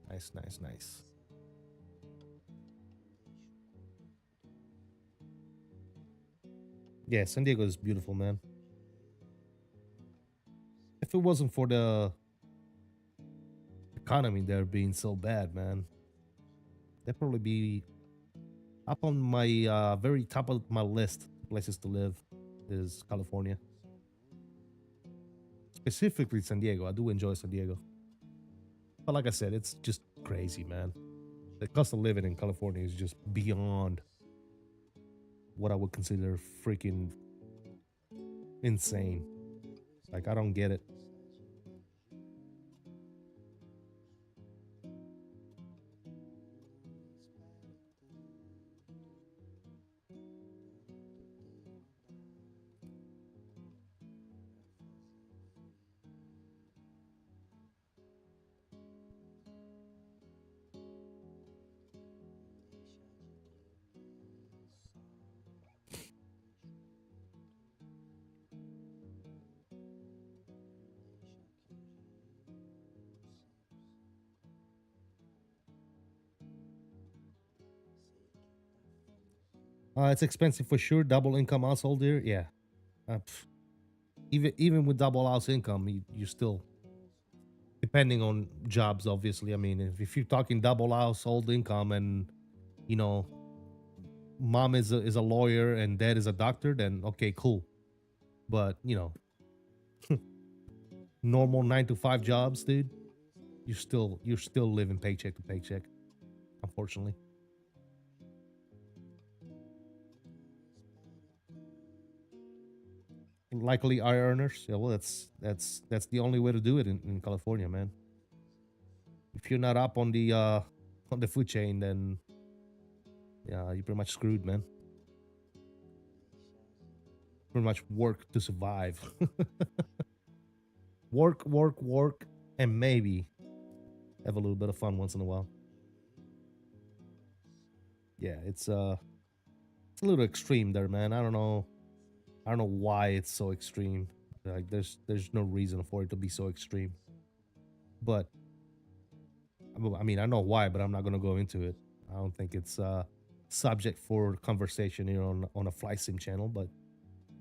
Nice, nice, nice. Yeah, San Diego is beautiful, man. If it wasn't for the economy there being so bad, man, that'd probably be up on my very top of my list of places to live is California. Specifically San Diego. I do enjoy San Diego. But like I said, it's just crazy, man. The cost of living in California is just beyond what I would consider freaking insane. Like, I don't get it. It's expensive for sure. Double income household here, yeah. Even with double house income, you're still depending on jobs. Obviously, I mean, if you're talking double household income and you know, mom is a lawyer and dad is a doctor, then okay, cool. But you know, normal 9 to 5 jobs, dude, you're still living paycheck to paycheck, unfortunately. Likely high earners. Yeah, well, that's the only way to do it in California, man. If you're not up on the food chain, then yeah, you're pretty much screwed, man. Pretty much work to survive. work, and maybe have a little bit of fun once in a while. Yeah, it's a little extreme there, man. I don't know why it's so extreme. Like there's no reason for it to be so extreme. But I mean, I know why, but I'm not gonna go into it. I don't think it's subject for conversation here on a flight sim channel, but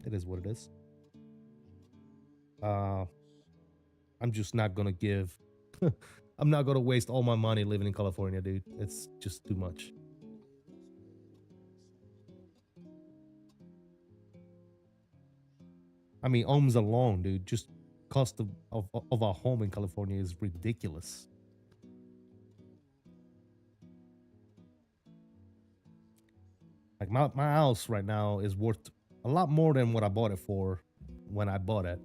it is what it is. I'm just not gonna give. I'm not gonna waste all my money living in California, dude. It's just too much. I mean, homes alone, dude. Just cost of a home in California is ridiculous. Like my house right now is worth a lot more than what I bought it for when I bought it.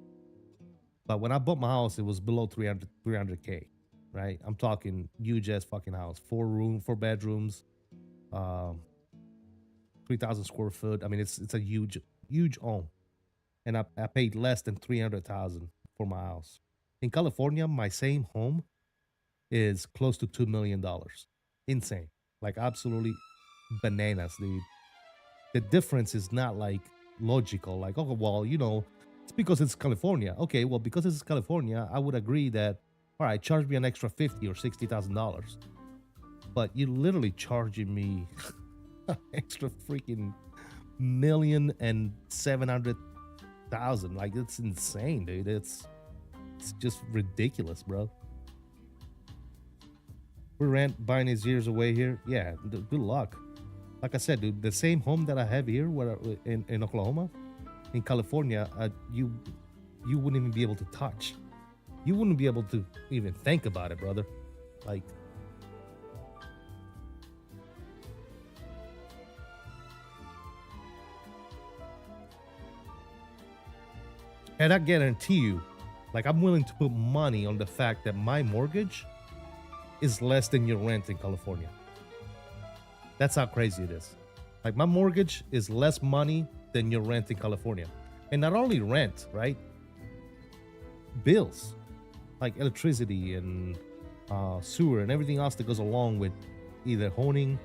But when I bought my house, it was below 300K, right? I'm talking huge ass fucking house, 4 bedrooms, 3,000 square foot. I mean, it's a huge home, and I paid less than 300,000 for my house. In California, my same home is close to $2 million. Insane, like absolutely bananas, dude. The difference is not like logical, like, oh well, it's because it's California. Okay, well, because it's California, I would agree that, all right, charge me an extra $50,000 or $60,000. But you're literally charging me an extra freaking $1,700,000. Like, it's insane, dude. It's just ridiculous, bro. We rent buying his years away here. Yeah, good luck. Like I said, dude, the same home that I have here, in Oklahoma, in California, you wouldn't even be able to touch. You wouldn't be able to even think about it, brother. Like, and I guarantee you, like, I'm willing to put money on the fact that my mortgage is less than your rent in California. That's how crazy it is. Like, my mortgage is less money than your rent in California. And not only rent, right? Bills, like electricity and sewer and everything else that goes along with either owning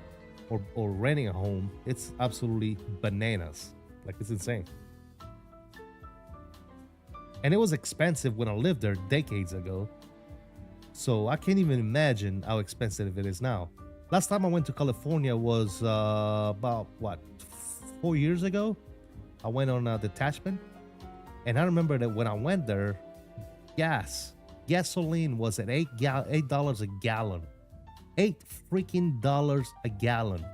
or renting a home. It's absolutely bananas. Like, it's insane. And it was expensive when I lived there decades ago. So I can't even imagine how expensive it is now. Last time I went to California was about, 4 years ago. I went on a detachment. And I remember that when I went there, gasoline was at $8 a gallon. $8 freaking dollars a gallon.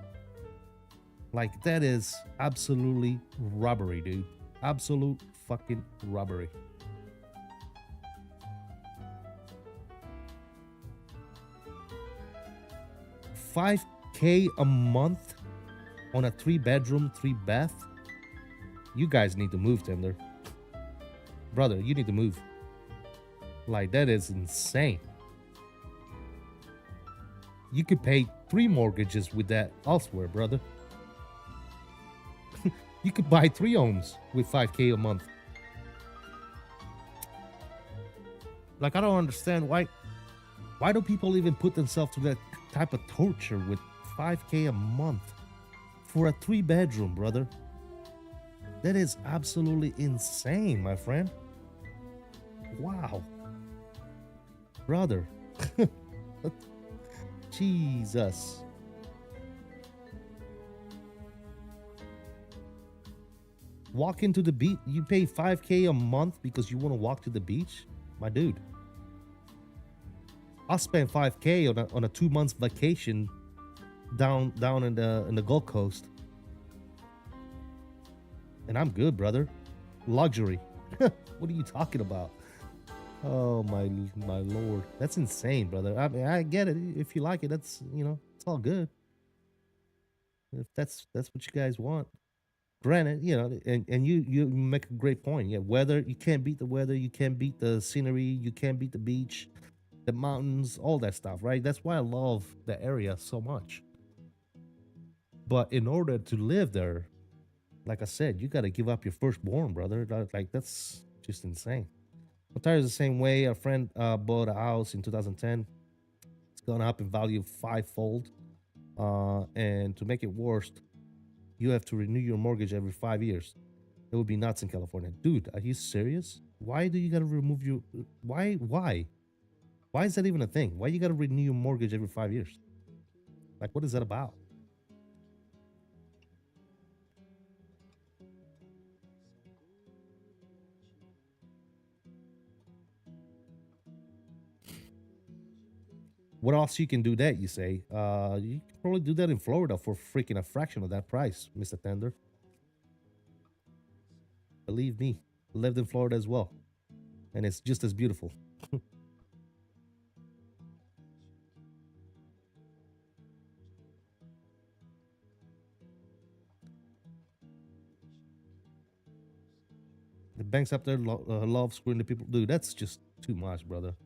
Like, that is absolutely robbery, dude. Absolute fucking robbery. $5K a month on a 3-bedroom, 3-bath. You guys need to move, Tender. Brother, you need to move. Like, that is insane. You could pay 3 mortgages with that elsewhere, brother. You could buy 3 homes with $5K a month. Like, I don't understand why do people even put themselves through that type of torture with $5K a month for a 3-bedroom, brother? That is absolutely insane, my friend. Wow. Brother. Jesus. Walking to the beach, you pay $5K a month because you want to walk to the beach? My dude. I spent $5K on a 2 months vacation down in the Gulf Coast. And I'm good, brother. Luxury. What are you talking about? Oh my lord, that's insane, brother. I mean, I get it. If you like it, that's it's all good. If that's what you guys want. Granted, and you make a great point. Yeah, weather, you can't beat the weather, you can't beat the scenery, you can't beat the beach, the mountains, all that stuff, right? That's why I love the area so much. But in order to live there, like I said, you got to give up your firstborn, brother. Like that's just insane. Ontario is the same way. A friend bought a house in 2010. It's gone up in value fivefold. And to make it worse, you have to renew your mortgage every 5 years. It would be nuts in California. Dude, are you serious? Why do you got to remove your... Why is that even a thing? Why you got to renew your mortgage every 5 years? Like, what is that about? What else you can do that, you say? You can probably do that in Florida for freaking a fraction of that price, Mr. Tender. Believe me, lived in Florida as well. And it's just as beautiful. The banks up there love screwing the people. Dude, that's just too much, brother.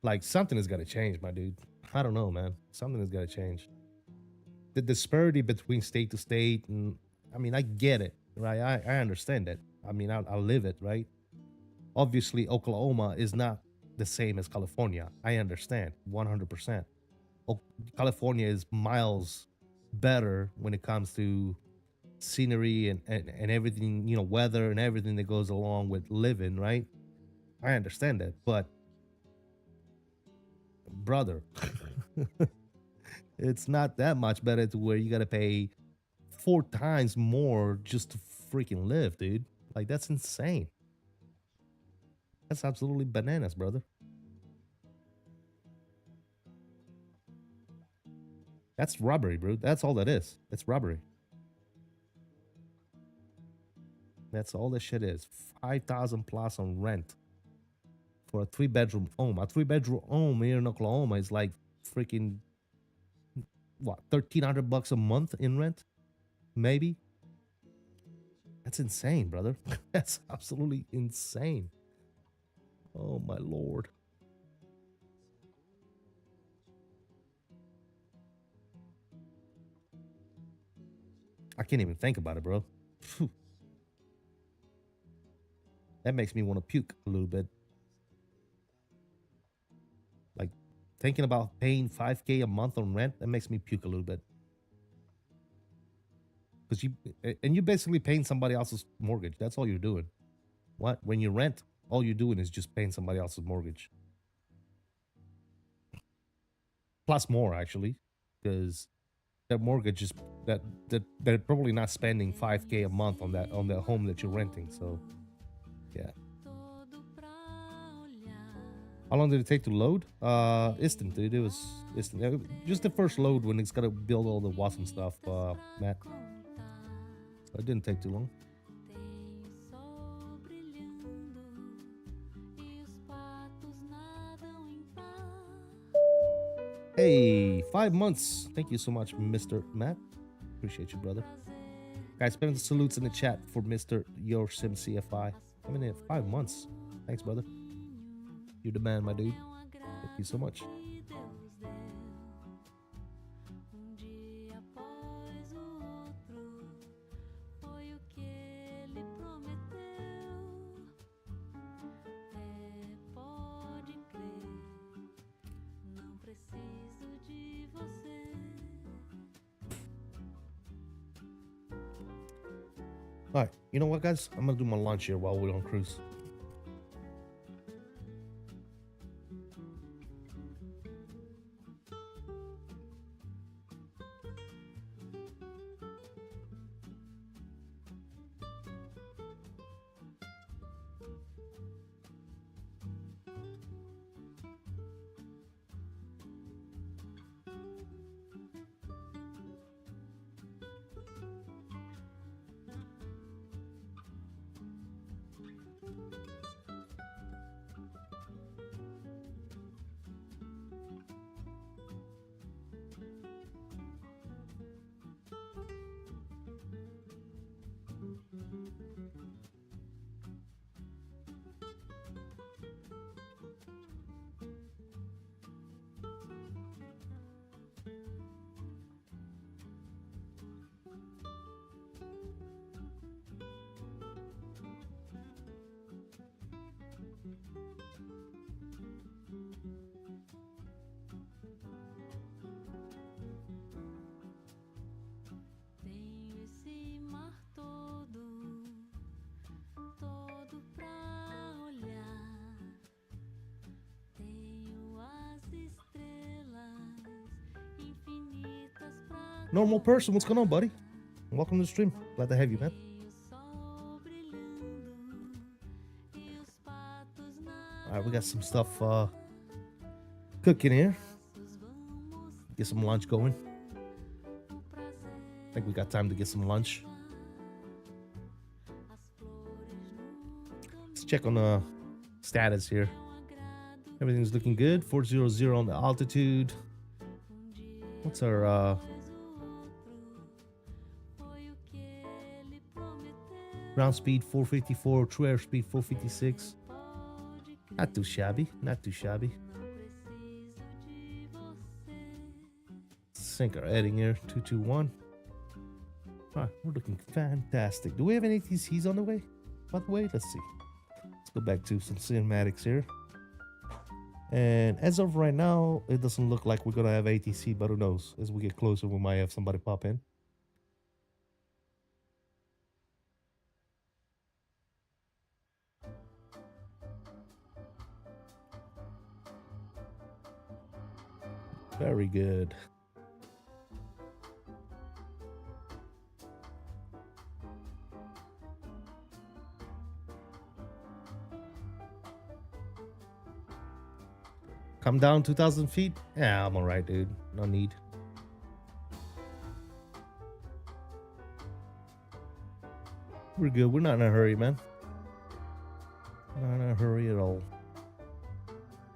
Like, something has got to change, my dude. I don't know, man. Something has got to change. The disparity between state to state, and I mean, I get it, right? I understand that. I mean, I live it, right? Obviously, Oklahoma is not the same as California. I understand 100%. California is miles better when it comes to scenery and everything, weather and everything that goes along with living, right? I understand that, but brother, it's not that much better to where you got to pay 4 times more just to freaking live, dude. Like, that's insane. That's absolutely bananas, brother. That's robbery, bro. That's all that is. It's robbery. That's all that shit is. 5,000 plus on rent for a 3-bedroom home. A 3-bedroom home here in Oklahoma is like freaking what, $1,300 a month in rent, maybe. That's insane, brother. That's absolutely insane. Oh my lord. I can't even think about it, bro. Phew. That makes me want to puke a little bit. Like, thinking about paying $5K a month on rent, that makes me puke a little bit. Because you're basically paying somebody else's mortgage. That's all you're doing. What? When you rent, all you're doing is just paying somebody else's mortgage. Plus more, actually, because their mortgage is that they're probably not spending $5K a month on the home that you're renting. So, yeah. How long did it take to load? Instant, dude. It was instant. Just the first load when it's got to build all the WASM stuff, Matt. So it didn't take too long. Hey, 5 months. Thank you so much, Mr. Matt. Appreciate you, brother. Guys, spam the salutes in the chat for Mr. Your Sim CFI. I mean, 5 months. Thanks, brother. You're the man, my dude. Thank you so much. All right, you know what, guys? I'm gonna do my lunch here while we're on cruise. Normal person, what's going on, buddy? Welcome to the stream. Glad to have you, man. All right, we got some stuff cooking here. Get some lunch going. I think we got time to get some lunch. Let's check on the status here. Everything's looking good. 400 on the altitude. What's our ground speed? 454. True air speed 456. Not too shabby. Not too shabby. Sync our heading here. 221. All right, we're looking fantastic. Do we have any ATCs on the way? By the way, let's see. Let's go back to some cinematics here. And as of right now, it doesn't look like we're gonna have ATC, but who knows? As we get closer, we might have somebody pop in. Very good. Come down 2,000 feet? Yeah, I'm all right, dude. No need. We're good. We're not in a hurry, man. Not in a hurry at all.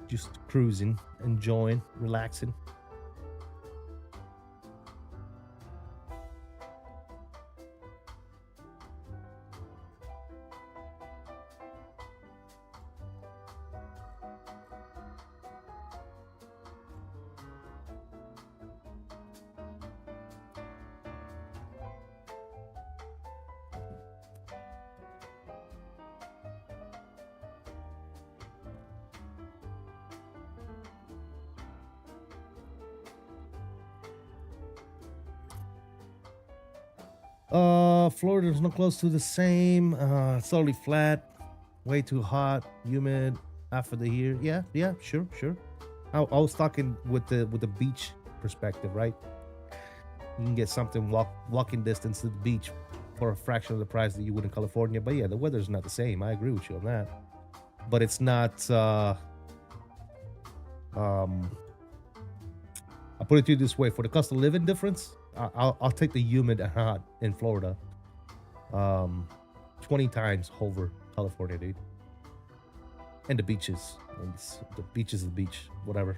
Just cruising, enjoying, relaxing. Florida's not close to the same. It's already flat, way too hot, humid after the year. Yeah, sure. I was talking with the beach perspective, right? You can get something walking distance to the beach for a fraction of the price that you would in California. But yeah, the weather's not the same. I agree with you on that. But it's not. I put it to you this way: for the cost of living difference, I'll take the humid and hot in Florida 20 times over California, dude. And the beaches. The beach is the beach, whatever.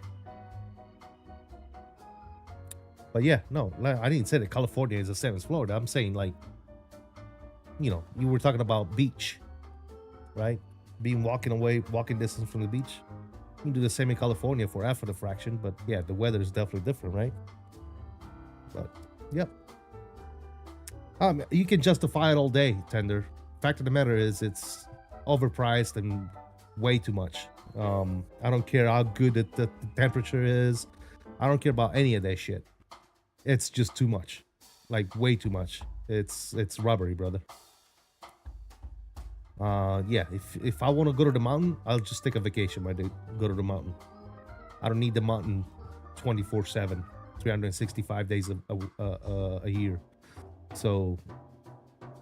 But yeah, no, I didn't say that California is the same as Florida. I'm saying, like, you know, you were talking about beach, right? Being walking distance from the beach. You can do the same in California for half of the fraction, but yeah, the weather is definitely different, right? But yep. You can justify it all day, Tender. Fact of the matter is, it's overpriced and way too much. I don't care how good the temperature is. I don't care about any of that shit. It's just too much, like way too much. It's robbery, brother. Yeah. If I want to go to the mountain, I'll just take a vacation, my dude. Go to the mountain. I don't need the mountain 24/7, 365 days a year. So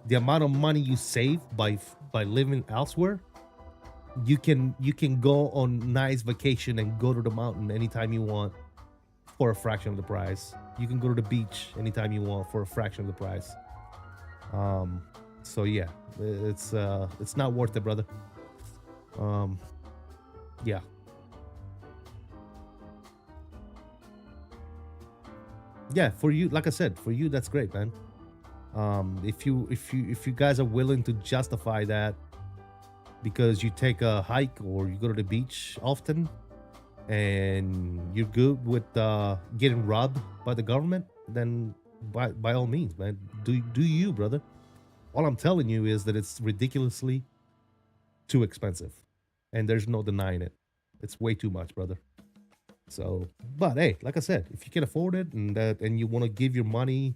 the amount of money you save by living elsewhere, you can go on nice vacation and go to the mountain anytime you want for a fraction of the price. You can go to the beach anytime you want for a fraction of the price. So yeah, it's not worth it, brother. Yeah. Yeah, for you, like I said, for you that's great, man. If you guys are willing to justify that because you take a hike or you go to the beach often and you're good with getting robbed by the government, then by all means, man, do you, brother. All I'm telling you is that it's ridiculously too expensive, and there's no denying it. It's way too much, brother. So, but hey, like I said, if you can afford it and you want to give your money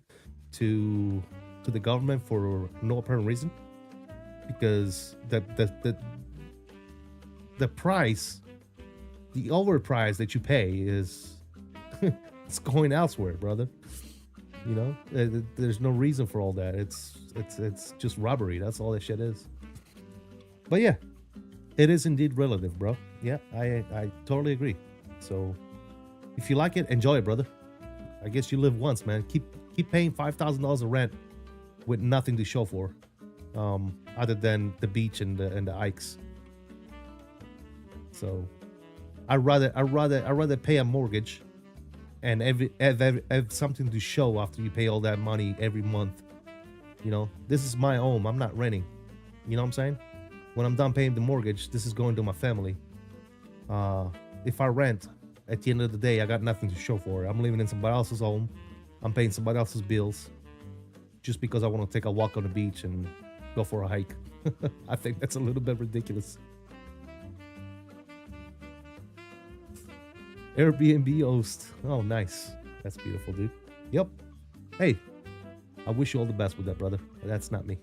to the government for no apparent reason, because the price, the overprice that you pay is it's going elsewhere, brother. You know, there's no reason for all that. It's just robbery. That's all that shit is. But yeah, it is indeed relative, bro. Yeah, I totally agree. So if you like it, enjoy it, brother. I guess you live once, man. Keep paying $5,000 of rent with nothing to show for, other than the beach and the hikes. So I'd rather pay a mortgage and have something to show after you pay all that money every month. You know, this is my home. I'm not renting. You know what I'm saying? When I'm done paying the mortgage, this is going to my family. If I rent, at the end of the day, I got nothing to show for it. I'm living in somebody else's home. I'm paying somebody else's bills just because I want to take a walk on the beach and go for a hike. I think that's a little bit ridiculous. Airbnb host. Oh, nice. That's beautiful, dude. Yep. Hey, I wish you all the best with that, brother. That's not me.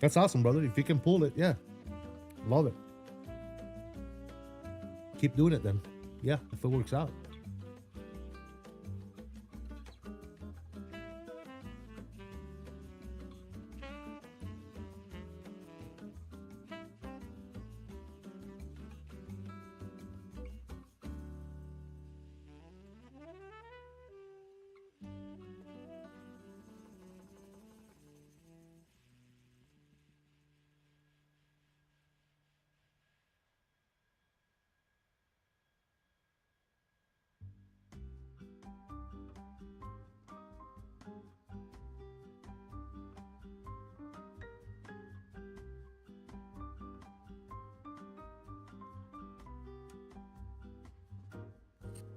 That's awesome, brother. If you can pull it, yeah. Love it. Keep doing it then. Yeah, if it works out.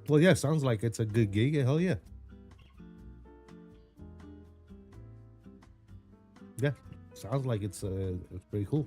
Well, yeah, sounds like it's a good gig. Hell yeah. Yeah, sounds like it's pretty cool.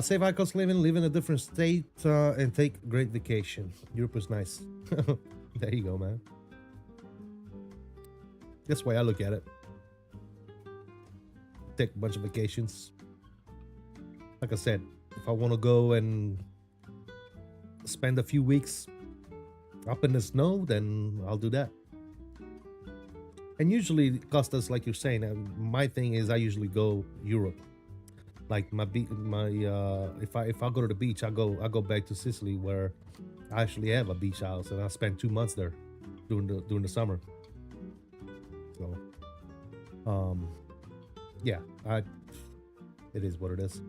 Save high cost living, live in a different state, and take great vacation. Europe is nice. There you go, man. That's the way I look at it. Take a bunch of vacations. Like I said, if I want to go and spend a few weeks up in the snow, then I'll do that. And usually it costs us, like you're saying, my thing is I usually go Europe. Like if I go to the beach, I go back to Sicily where I actually have a beach house, and I spend 2 months there during the summer. So, yeah, it is what it is.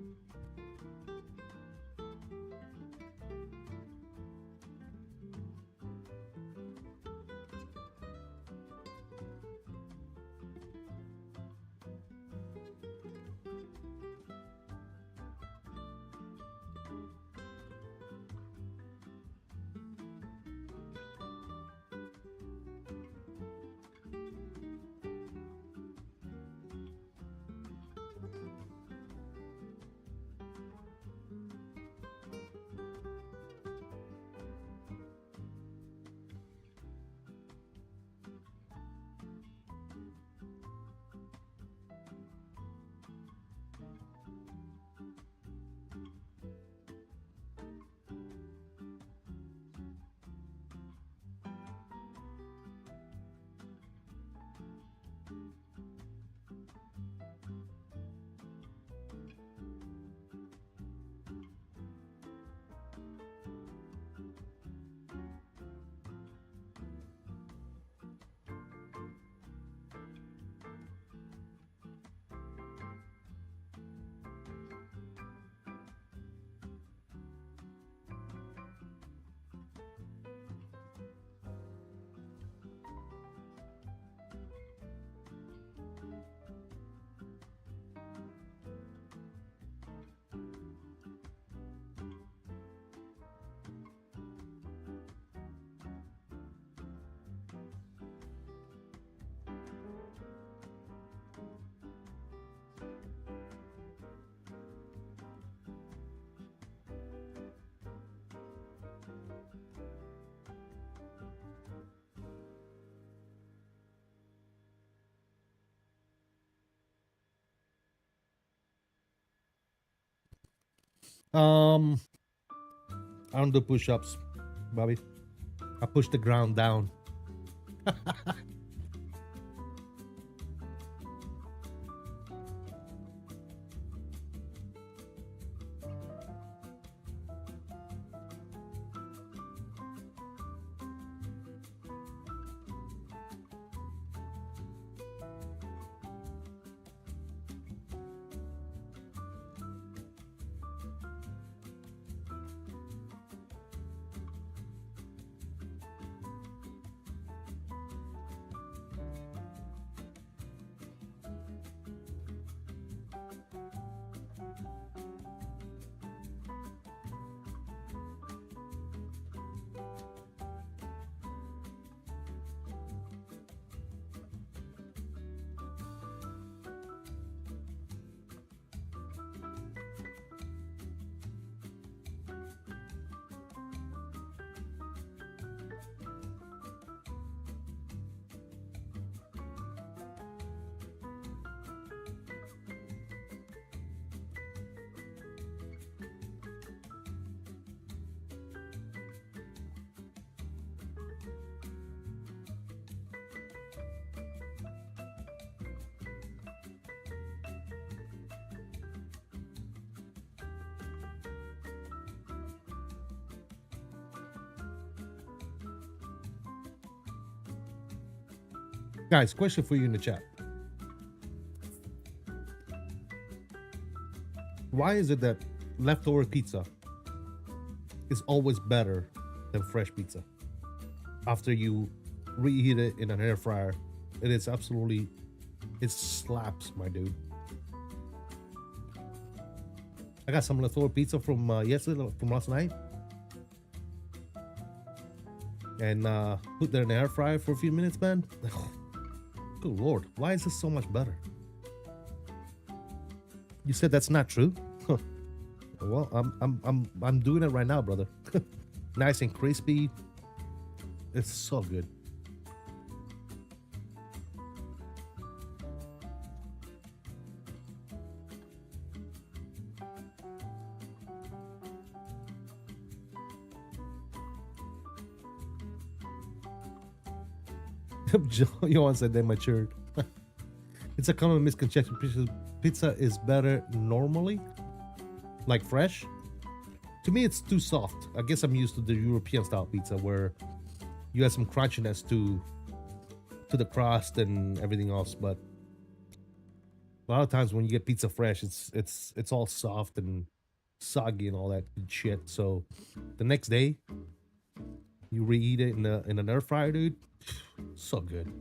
Um, I don't do push-ups, Bobby. I push the ground down. Guys, question for you in the chat. Why is it that leftover pizza is always better than fresh pizza? After you reheat it in an air fryer, it is absolutely, it slaps, my dude. I got some leftover pizza from yesterday, from last night, and put that in the air fryer for a few minutes, man. Good lord, why is this so much better? You said that's not true? Well, I'm doing it right now, brother. Nice and crispy. It's so good. Johan said they matured. It's a common misconception. Pizza is better normally, like fresh. To me, it's too soft. I guess I'm used to the European style pizza where you have some crunchiness to the crust and everything else. But a lot of times when you get pizza fresh, it's all soft and soggy and all that shit. So the next day, you reheat it in an air fryer, dude. So good.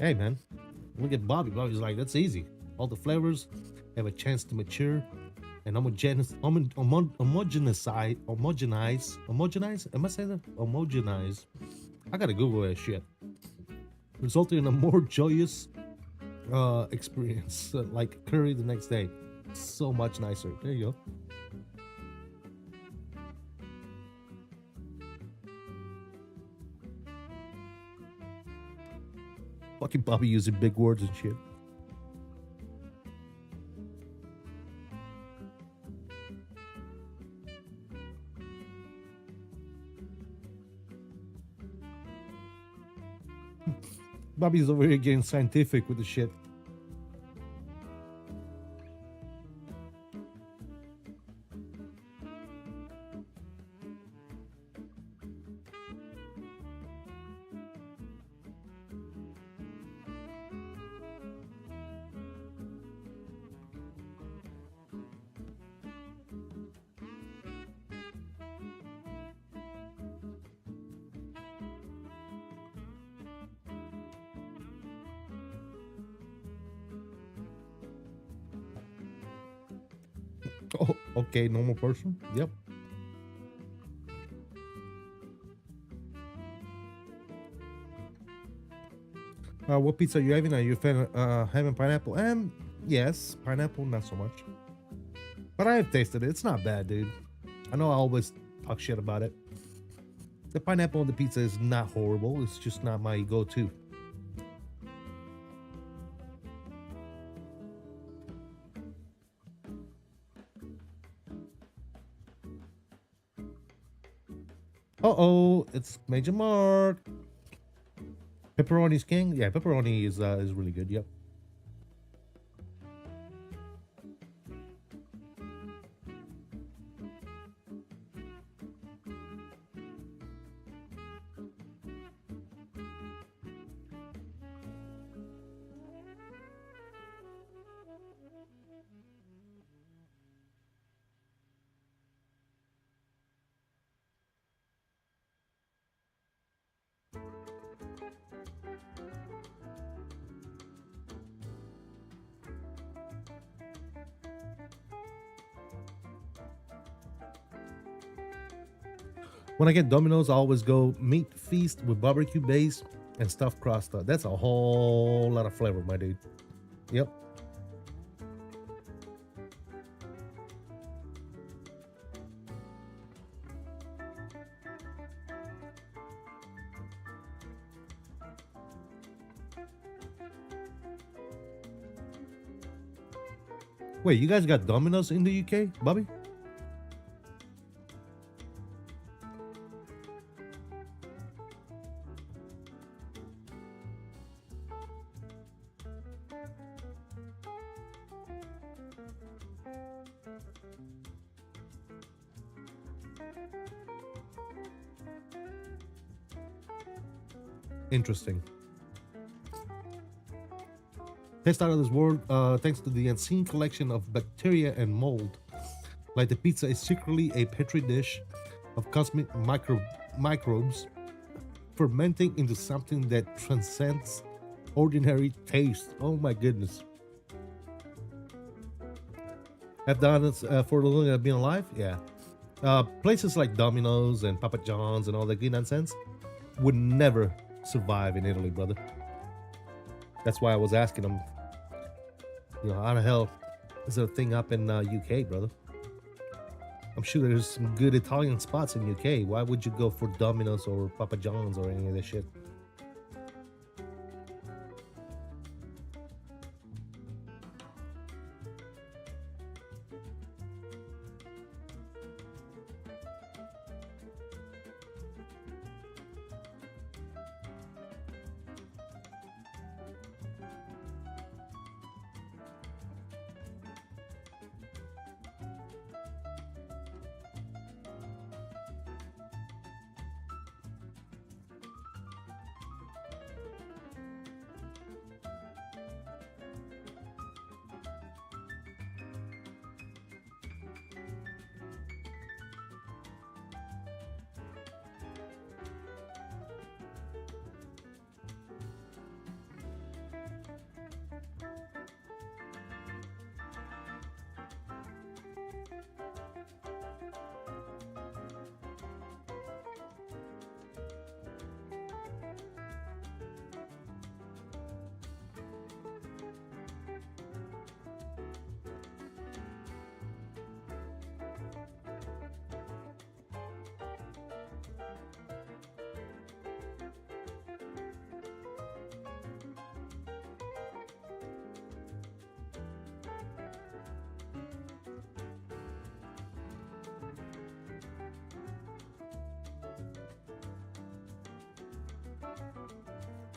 Hey man, look at Bobby. Bobby's like, that's easy. All the flavors have a chance to mature and homogenize. Am I saying that? Homogenize. I gotta Google that shit. Resulting in a more joyous experience, like curry the next day. So much nicer. There you go. Fucking Bobby using big words and shit. Bobby's over here getting scientific with the shit. Oh, okay, normal person. Yep. What pizza are you having? Are you a fan having pineapple? Yes, pineapple, not so much. But I have tasted it. It's not bad, dude. I know I always talk shit about it. The pineapple on the pizza is not horrible. It's just not my go-to. Uh-oh, it's Major Mark. Pepperoni's king. Yeah, pepperoni is really good. Yep. When I get Domino's, I always go meat feast with barbecue base and stuffed crust. That's a whole lot of flavor, my dude. Yep. Wait, you guys got Domino's in the UK, Bobby? Interesting. Taste out of this world thanks to the unseen collection of bacteria and mold. Like the pizza is secretly a petri dish of cosmic microbes fermenting into something that transcends ordinary taste. Oh my goodness. Have done it for the long I've been alive? Yeah. Places like Domino's and Papa John's and all that good nonsense would never survive in Italy, brother. That's why I was asking them, you know, how the hell is there a thing up in UK, brother? I'm sure there's some good Italian spots in UK. Why would you go for Domino's or Papa John's or any of this shit?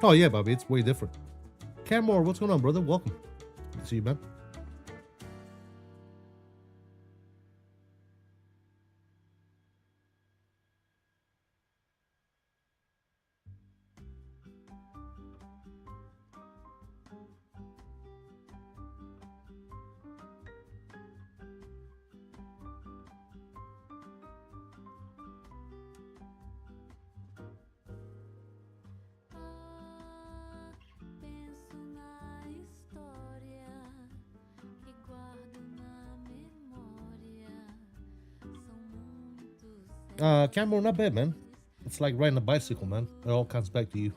Oh yeah, Bobby, it's way different. Camor, what's going on, brother? Welcome. Good to see you, man. Camera, not bad, man. It's like riding a bicycle, man. It all comes back to you.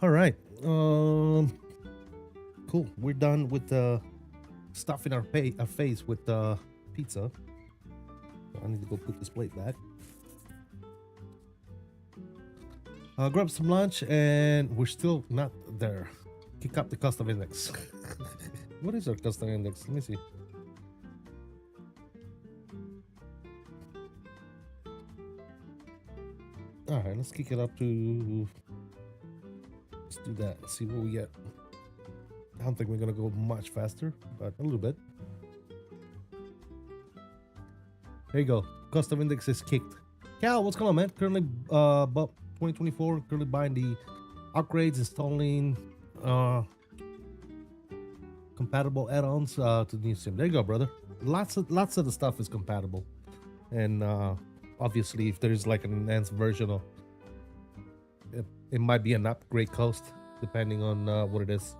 All right. Cool. We're done with the stuffing our face with pizza. I need to go put this plate back. Grab some lunch, and we're still not there. Kick up the custom index. What is our custom index? Let me see. All right, let's kick it up to. Let's do that. See what we get. I don't think we're gonna go much faster, but a little bit. There you go. Custom index is kicked. Cal, what's going on, man? Currently, about 2024. Currently buying the upgrades, installing compatible add-ons to the new sim. There you go, brother. Lots of the stuff is compatible, and obviously, if there's like an enhanced version of it might be an upgrade cost depending on what it is.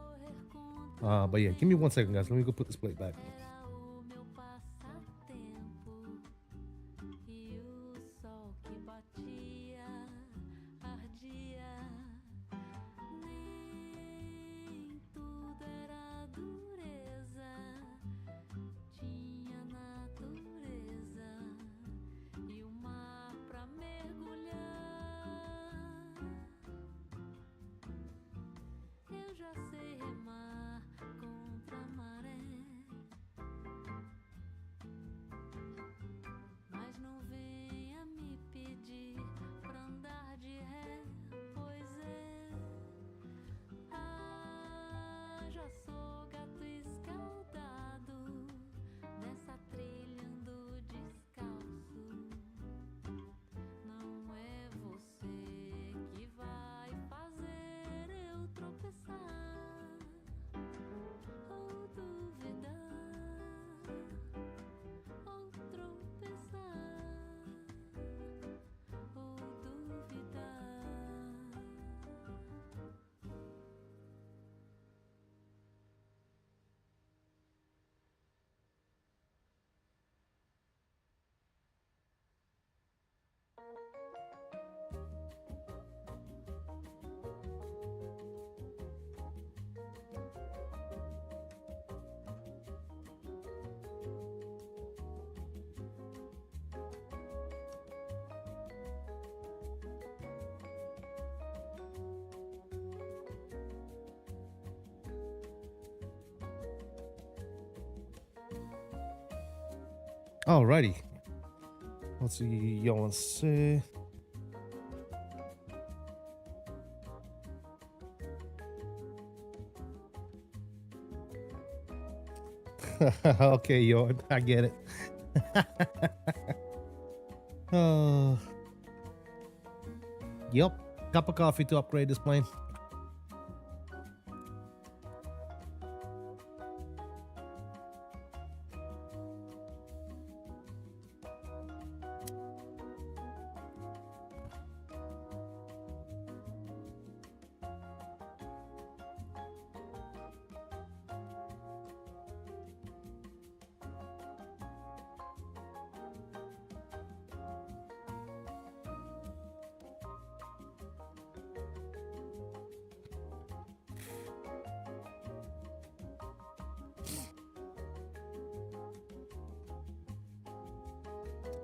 But yeah, give me 1 second, guys. Let me go put this plate back. Alrighty. Let's see, y'all want to say. Okay, yo, I get it. Yep, cup of coffee to upgrade this plane.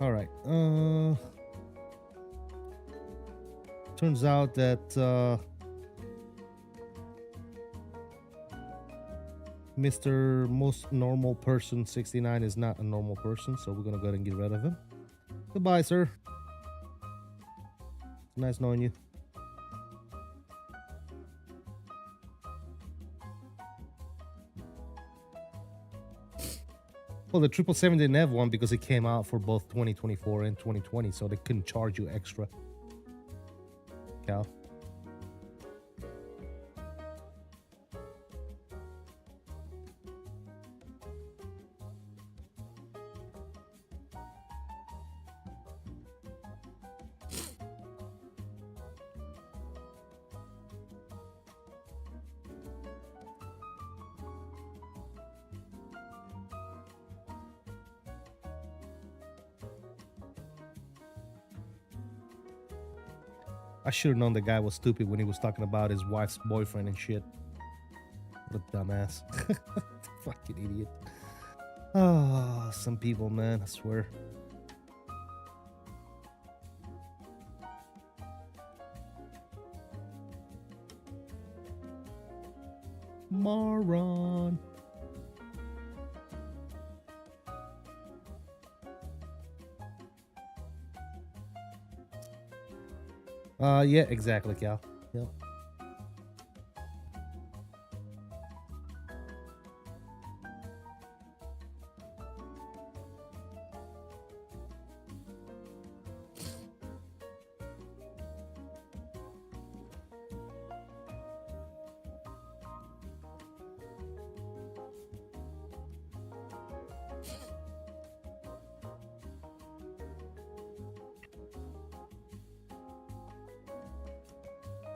All right. Turns out that Mr. Most Normal Person 69 is not a normal person, so we're gonna go ahead and get rid of him. Goodbye, sir. Nice knowing you. Well, the 777 didn't have one because it came out for both 2024 and 2020, so they couldn't charge you extra. Cal. I should have known the guy was stupid when he was talking about his wife's boyfriend and shit. What a dumbass. Fucking idiot. Oh, some people, man, I swear. Moron. Yeah, exactly, Cal. Yep.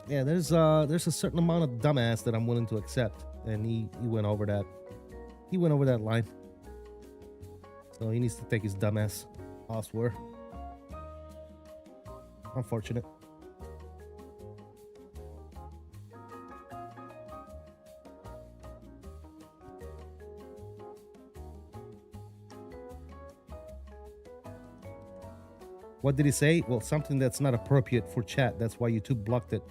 Yeah, there's a certain amount of dumbass that I'm willing to accept, and he went over that. He went over that line. So he needs to take his dumbass elsewhere. Unfortunate. What did he say? Well, something that's not appropriate for chat. That's why YouTube blocked it.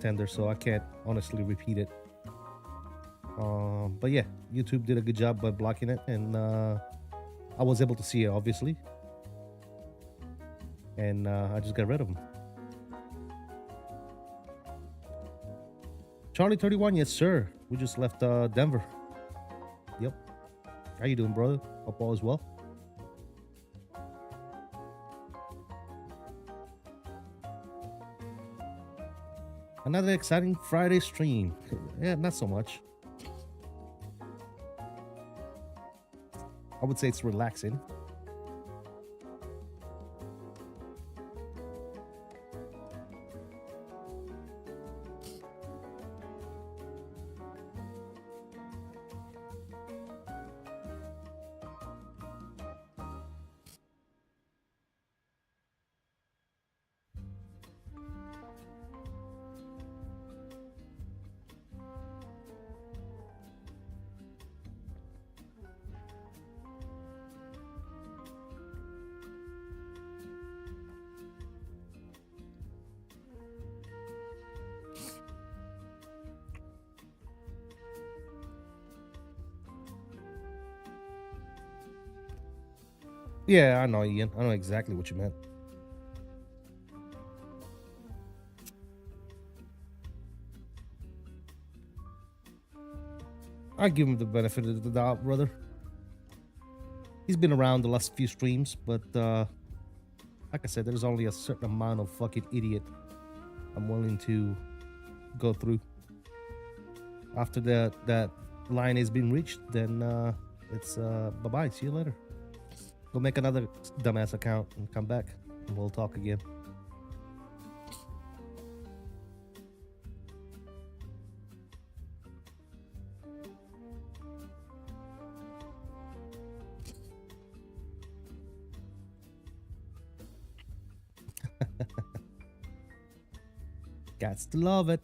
Tender, so I can't honestly repeat it. But yeah, YouTube did a good job by blocking it, and I was able to see it, obviously. And I just got rid of them. Charlie 31, yes sir. We just left Denver. Yep. How you doing, brother? Hope all is well. Another exciting Friday stream. Yeah, not so much. I would say it's relaxing. Yeah, I know, Ian. I know exactly what you meant. I give him the benefit of the doubt, brother. He's been around the last few streams, but like I said, there's only a certain amount of fucking idiot I'm willing to go through. After that line has been reached, then it's bye-bye. See you later. Go make another dumbass account and come back, and we'll talk again. Gots to love it.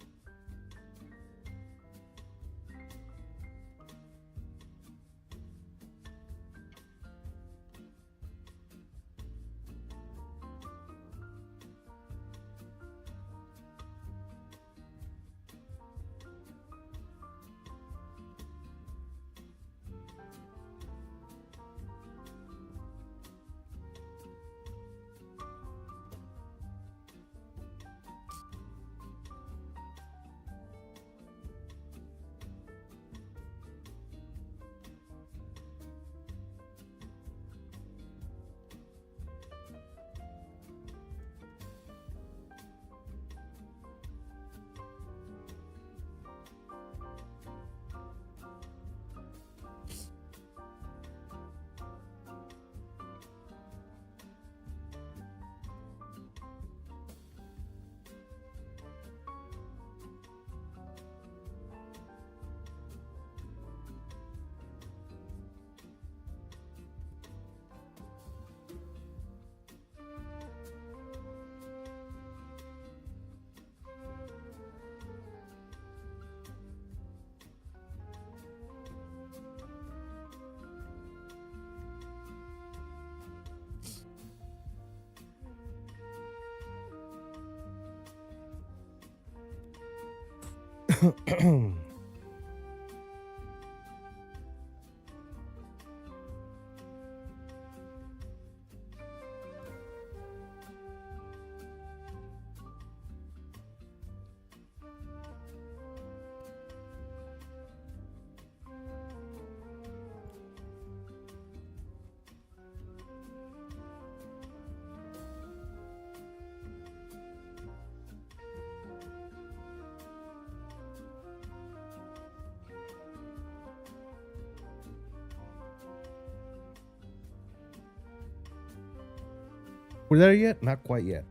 We're there yet? Not quite yet.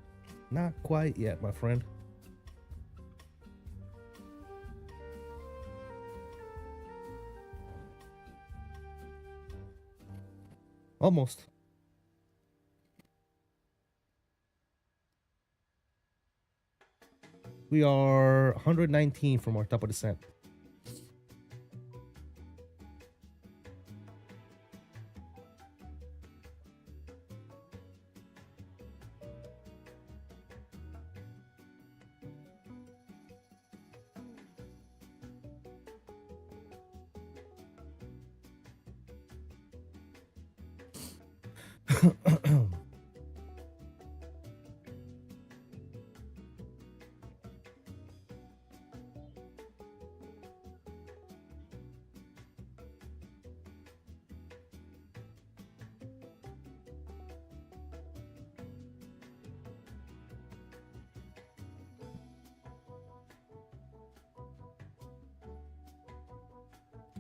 Not quite yet, my friend. Almost. We are 119 from our top of descent.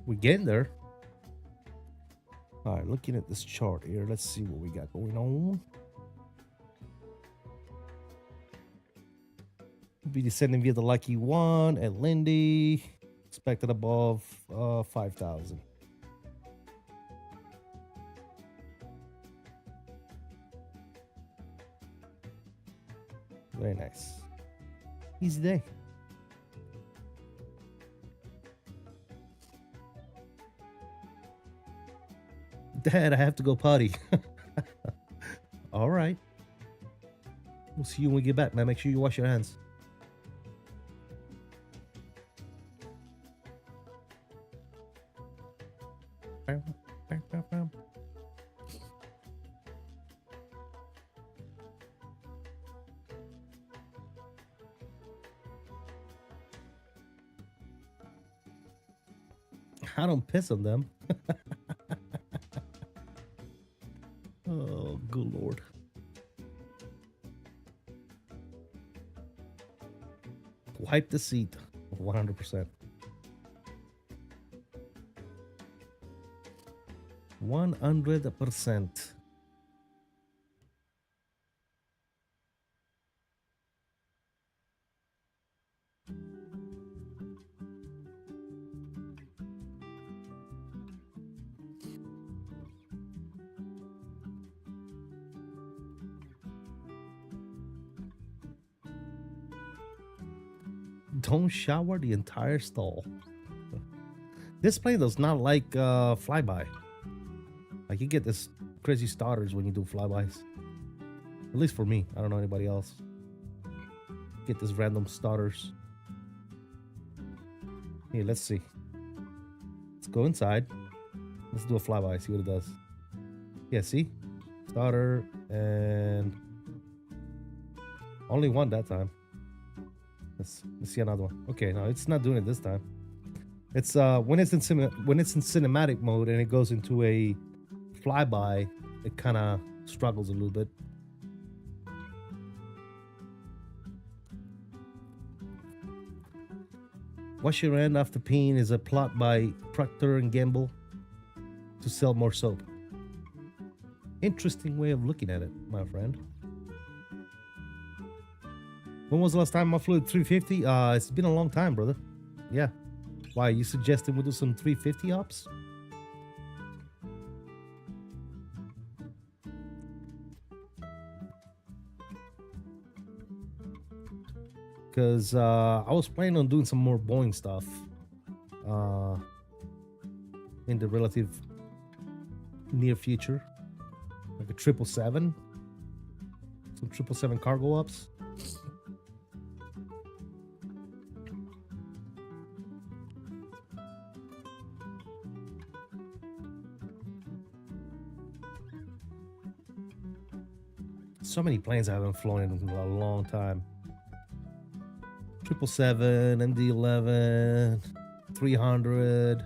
We're getting there. All right, looking at this chart here, let's see what we got going on. We'll be descending via the Lucky One at Lindy, expected above 5,000. Very nice. Easy day. Dad, I have to go potty. All right. We'll see you when we get back, man. Make sure you wash your hands. I don't piss on them. Oh, good Lord. Wipe the seat 100%. 100%. Don't shower the entire stall. This plane does not like flyby. Like, you get this crazy stutters when you do flybys. At least for me. I don't know anybody else. Get this random stutters. Here, let's see. Let's go inside. Let's do a flyby, see what it does. Yeah, see? Stutter, and only one that time. Let's see another one. Okay, no, it's not doing it this time. It's when it's in cinematic mode and it goes into a flyby, it kind of struggles a little bit. Wash your hand after peeing is a plot by Procter & Gamble to sell more soap. Interesting way of looking at it, my friend. When was the last time I flew at 350? It's been a long time, brother. Yeah. Why, you suggesting we do some 350 ops? Because I was planning on doing some more Boeing stuff in the relative near future. Like a 777. Some 777 cargo ops. So many planes I haven't flown in a long time. 777, MD-11, 300.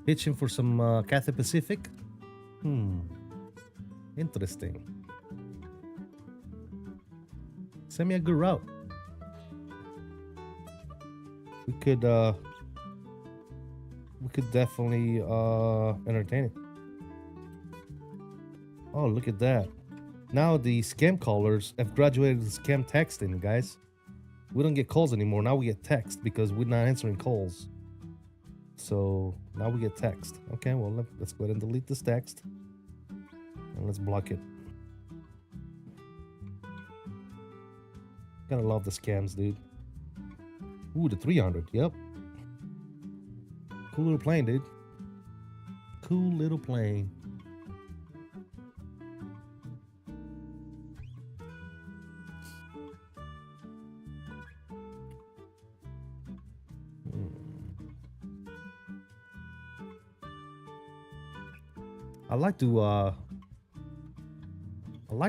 Pitching for some Cathay Pacific. Interesting. Send me a good route. We could definitely entertain it. Oh, look at that. Now the scam callers have graduated to scam texting, guys. We don't get calls anymore. Now we get text because we're not answering calls. So now we get text. Okay, well, let's go ahead and delete this text. And let's block it. Gotta love the scams, dude. Ooh, the 300. Yep. Cool little plane, dude. Cool little plane. I like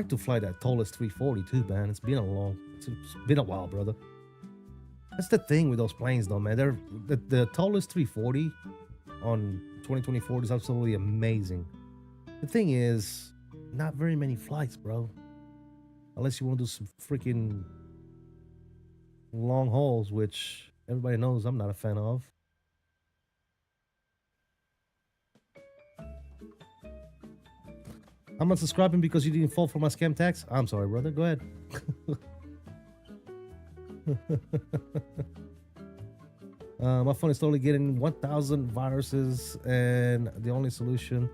to fly that tallest 340 too, man. It's been a while, brother. That's the thing with those planes, though, man. They're the tallest 340 on 2024 is absolutely amazing. The thing is, not very many flights, bro. Unless you want to do some freaking long hauls, which everybody knows I'm not a fan of. I'm not subscribing because you didn't fall for my scam tax. I'm sorry, brother. Go ahead. My phone is totally getting 1,000 viruses, and the only solution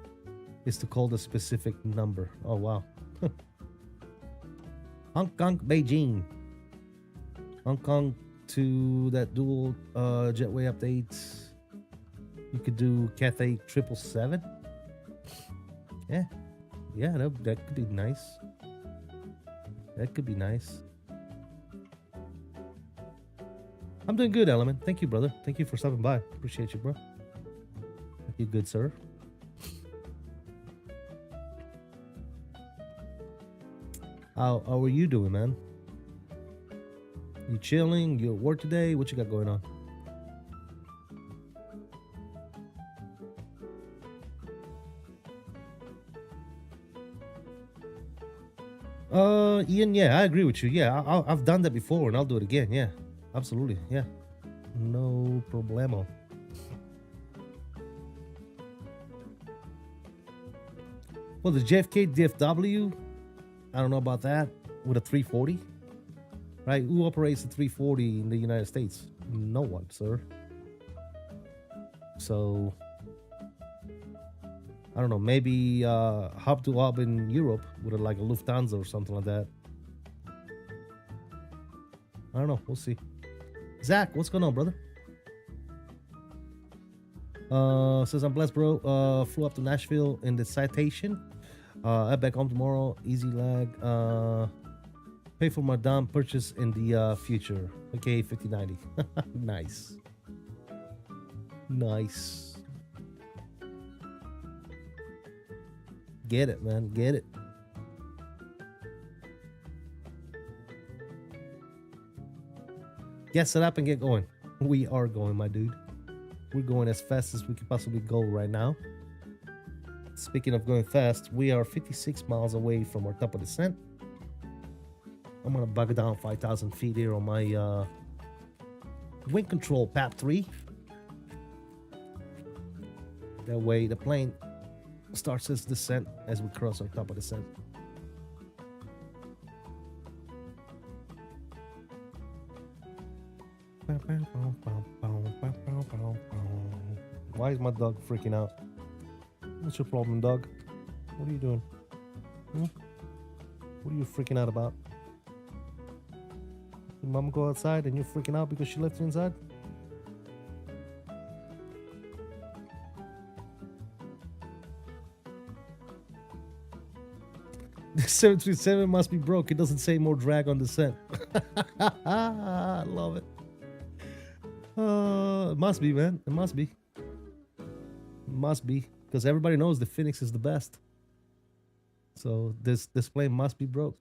is to call the specific number. Oh, wow. Hong Kong, Beijing. Hong Kong to that dual jetway update. You could do Cathay 777. Yeah. Yeah, that could be nice. That could be nice. I'm doing good, Element. Thank you, brother. Thank you for stopping by. Appreciate you, bro. Thank you, good sir. How are you doing, man? You chilling? You at work today? What you got going on? Ian, yeah, I agree with you. Yeah, I've done that before and I'll do it again. Yeah, absolutely. Yeah, no problemo. Well, the JFK DFW, I don't know about that with a 340, right? Who operates the 340 in the United States? No one, sir. So I don't know, maybe hub to hub in Europe with like a Lufthansa or something like that. I don't know, we'll see. Zach, what's going on, brother? Says I'm blessed, bro. Flew up to Nashville in the Citation. I'm back home tomorrow. Easy lag. Pay for my down purchase in the future. Okay, 5090. Nice. Nice. Get it, man. Get it. Get set up and get going. We are going, my dude. We're going as fast as we can possibly go right now. Speaking of going fast, we are 56 miles away from our top of descent. I'm gonna bug down 5,000 feet here on my wind control PAP 3. That way the plane starts its descent as we cross our top of descent. Why is my dog freaking out? What's your problem, dog? What are you doing? What are you freaking out about? Your mom go outside and you're freaking out because she left you inside? The 737 must be broke. It doesn't say more drag on descent. I love it. It must be, man. It must be. Must be, because everybody knows the Phoenix is the best. So this plane must be broke.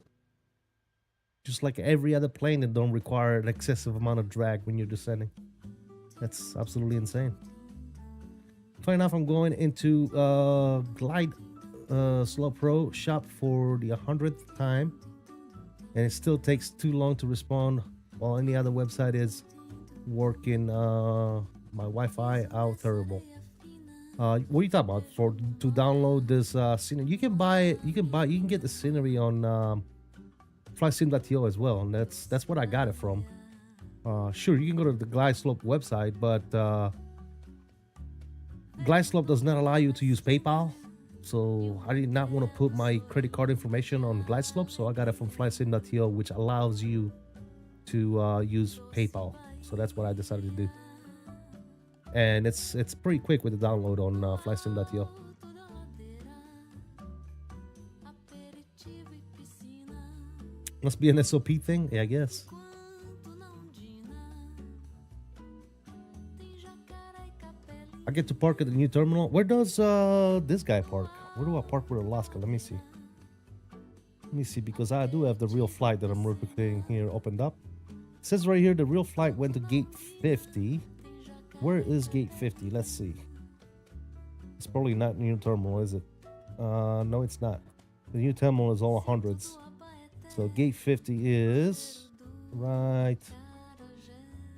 Just like every other plane that don't require an excessive amount of drag when you're descending. That's absolutely insane. Funny enough, I'm going into Glide Slow Pro shop for the 100th time, and it still takes too long to respond. While any other website is working, my Wi-Fi out terrible. What are you talking about? To download this scenery, you can get the scenery on flysim.to as well, and that's what I got it from. Sure, you can go to the Glide Slope website, but Glide Slope does not allow you to use PayPal, so I did not want to put my credit card information on Glide Slope, so I got it from flysim.to, which allows you to use PayPal. So that's what I decided to do, and it's pretty quick with the download on flysim.to. Must be an SOP thing, yeah, I guess. I get to park at the new terminal. Where does this guy park? Where do I park with Alaska? Let me see. Let me see, because I do have the real flight that I'm replicating here opened up. It says right here the real flight went to gate 50. Where is gate 50? Let's see. It's probably not new terminal, is it? No, it's not. The new terminal is all hundreds. So gate 50 is right.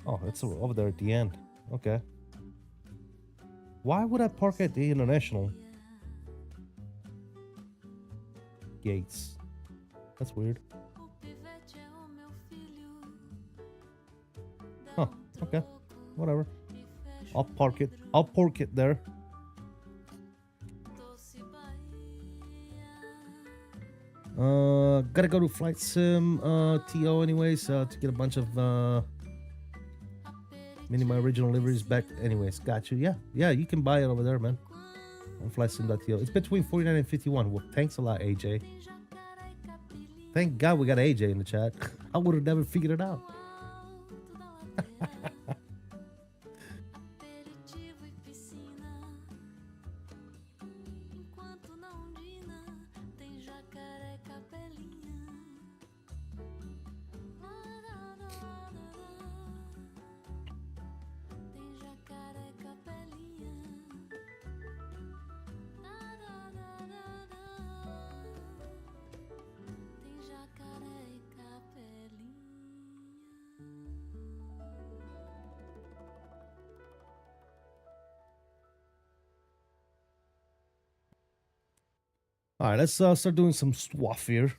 Oh, it's over there at the end. Okay. Why would I park at the international gates? That's weird. Huh. Okay. Whatever. I'll park it. I'll park it there. Gotta go to Flight Sim TO anyways to get a bunch of my original liveries back. Anyways, got you. Yeah, you can buy it over there, man, on flightsim.to. It's between 49 and 51. Well, thanks a lot, AJ. Thank God we got AJ in the chat. I would have never figured it out. All right, let's start doing some swaff here.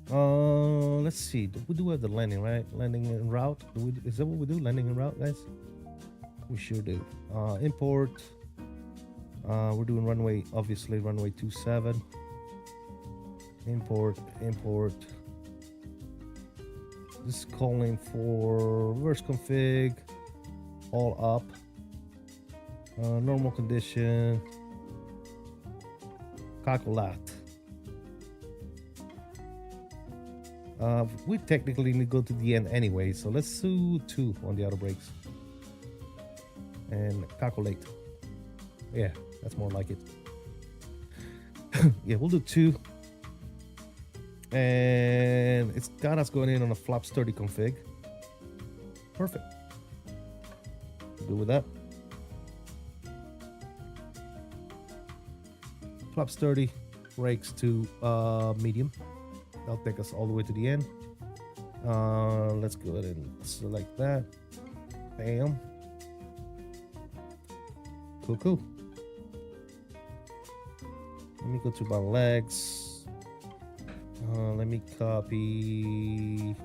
Let's see. We do have the landing, right? Landing en route. Is that what we do? Landing en route, guys? We sure do. Import. We're doing runway, obviously, runway 27. Import. This is calling for reverse config. All up. Normal condition. Calculate. We technically need to go to the end anyway, so let's do 2 on the auto brakes and calculate. Yeah, that's more like it. Yeah, we'll do 2, and it's got us going in on a flaps 30 config. Perfect. Good with that. Flaps 30, brakes to medium. That'll take us all the way to the end. Let's go ahead and select that. Bam. Cool. Let me go to my legs. Let me copy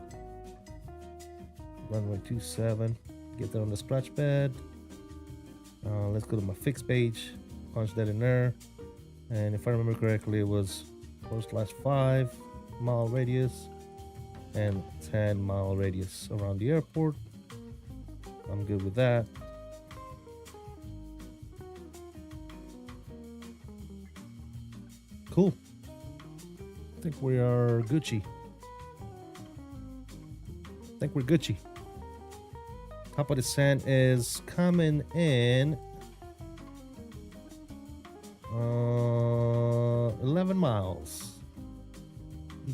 runway 27. Get that on the scratch pad. Let's go to my fixed page. Punch that in there. And if I remember correctly, it was 4/5 mile radius and 10-mile radius around the airport. I'm good with that. Cool. I think we are Gucci. Time top of the sand is coming in 11 miles.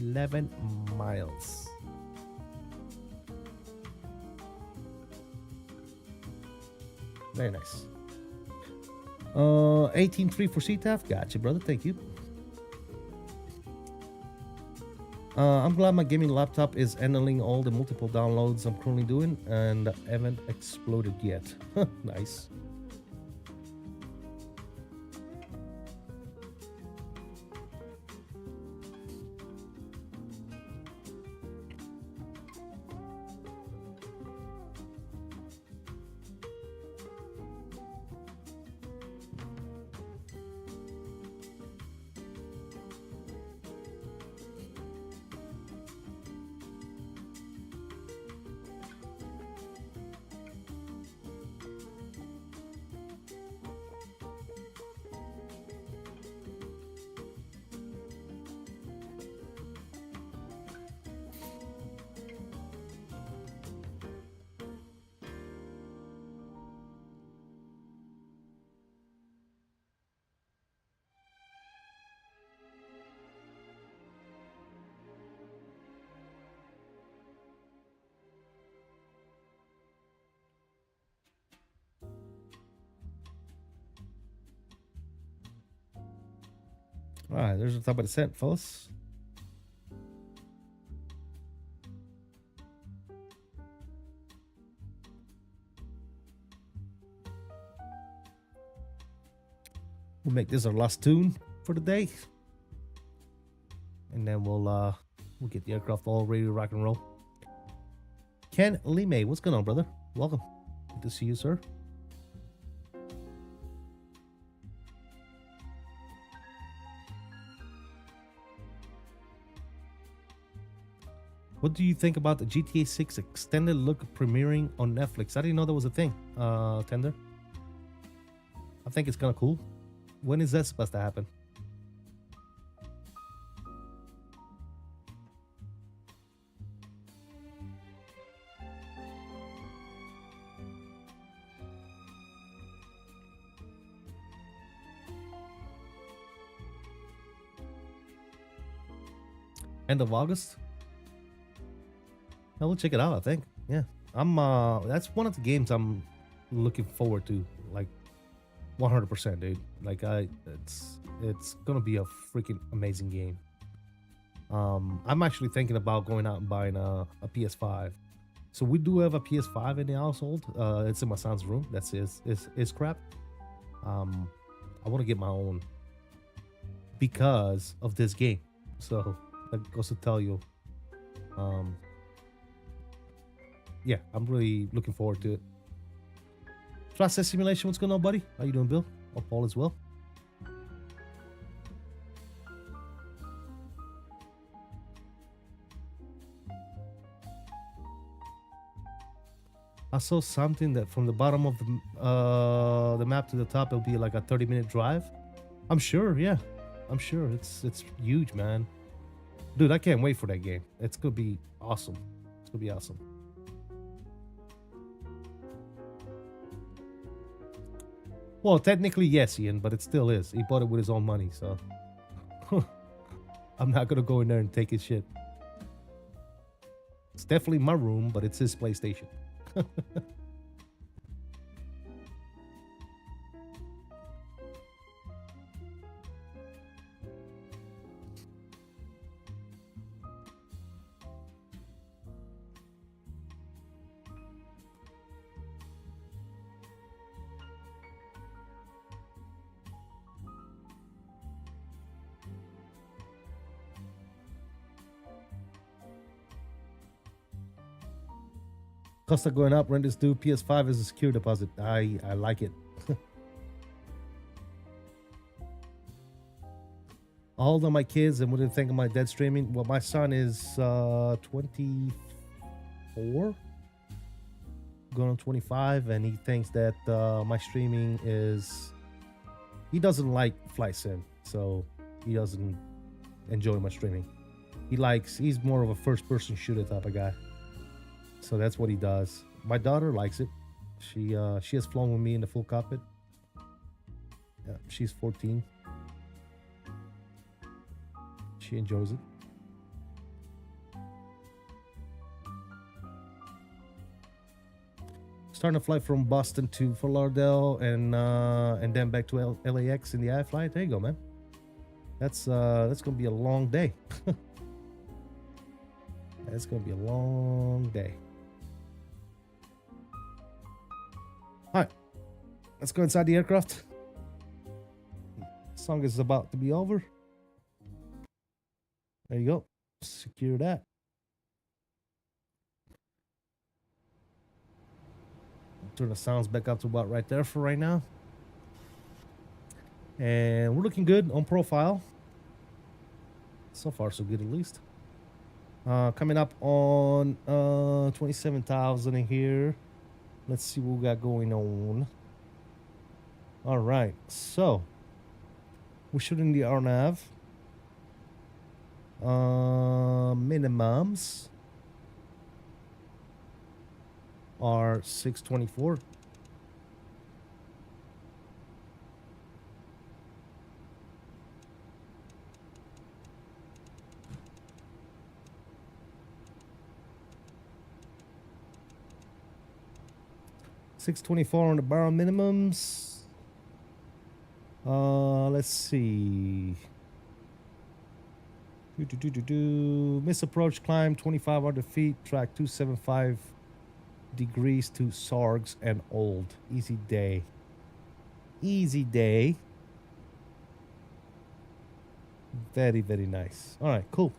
11 miles. Very nice. 18.3 for CTAF. Gotcha, brother. Thank you. I'm glad my gaming laptop is handling all the multiple downloads I'm currently doing and haven't exploded yet. Nice. All right, there's the top of the set, fellas. We'll make this our last tune for the day, and then we'll get the aircraft all ready to rock and roll. Ken Lime, what's going on, brother? Welcome. Good to see you, sir. What do you think about the GTA 6 extended look premiering on Netflix? I didn't know that was a thing, Tender. I think it's kind of cool. When is that supposed to happen? End of August? I will check it out, I think. Yeah. I'm that's one of the games I'm looking forward to, like 100%, dude. Like it's gonna be a freaking amazing game. I'm actually thinking about going out and buying a PS5. So we do have a PS5 in the household. It's in my son's room. That's his crap. I want to get my own because of this game. So that goes to tell you. Yeah, I'm really looking forward to it. Process Simulation, what's going on, buddy? How you doing, Bill? Hope all is well. I saw something that from the bottom of the map to the top, it'll be like a 30-minute drive. I'm sure, yeah. I'm sure. It's huge, man. Dude, I can't wait for that game. It's going to be awesome. It's going to be awesome. Well, technically, yes, Ian, but it still is. He bought it with his own money, so I'm not going to go in there and take his shit. It's definitely my room, but it's his PlayStation. Costa going up, rent is due. PS5 is a secure deposit. I like it. How old are my kids and what do you think of my dead streaming? Well, my son is 24, going on 25, and he thinks that my streaming is... He doesn't like flight sim, so he doesn't enjoy my streaming. He's more of a first-person shooter type of guy. So that's what he does. my daughter likes it. She has flown with me in the full cockpit. Yeah, she's 14. She enjoys it. Starting a flight from Boston to Fort Lauderdale and then back to LAX in the I flight. There you go, man. That's gonna be a long day. That's gonna be a long day. All right, let's go inside the aircraft. Song is about to be over. There you go. Secure that. Turn the sounds back up to about right there for right now. And we're looking good on profile. So far, so good at least. Coming up on 27,000 in here. Let's see what we got going on. All right, so we're shooting the RNAV. Minimums are 624. $624 on the barrel minimums. Let's see. Miss approach climb 2,500 feet, track 275 degrees to Sargs and Old. Easy day. Easy day. Very, very nice. All right, cool.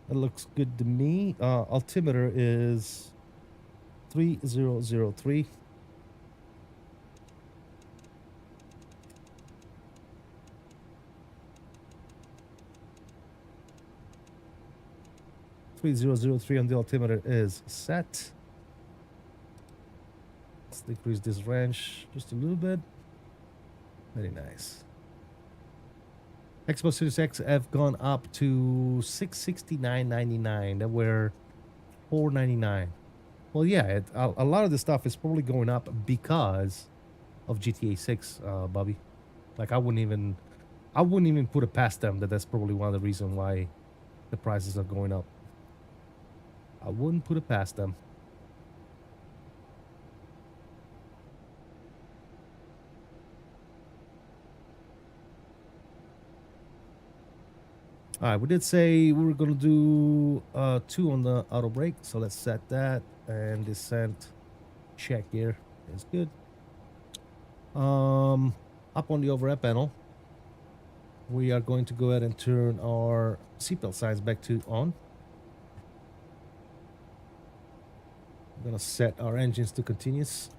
That looks good to me. Altimeter is 3003. On the altimeter is set. Let's decrease this range just a little bit. Very nice. Expo Series X have gone up to $669.99. That were $499. Well, yeah, a lot of the stuff is probably going up because of GTA 6, Bobby. Like I wouldn't even put it past them that that's probably one of the reasons why the prices are going up. I wouldn't put it past them. All right, we did say we were going to do 2 on the auto brake, so let's set that. And descent check here is good. Up on the overhead panel, we are going to go ahead and turn our seatbelt signs back to on. We're gonna set our engines to continuous.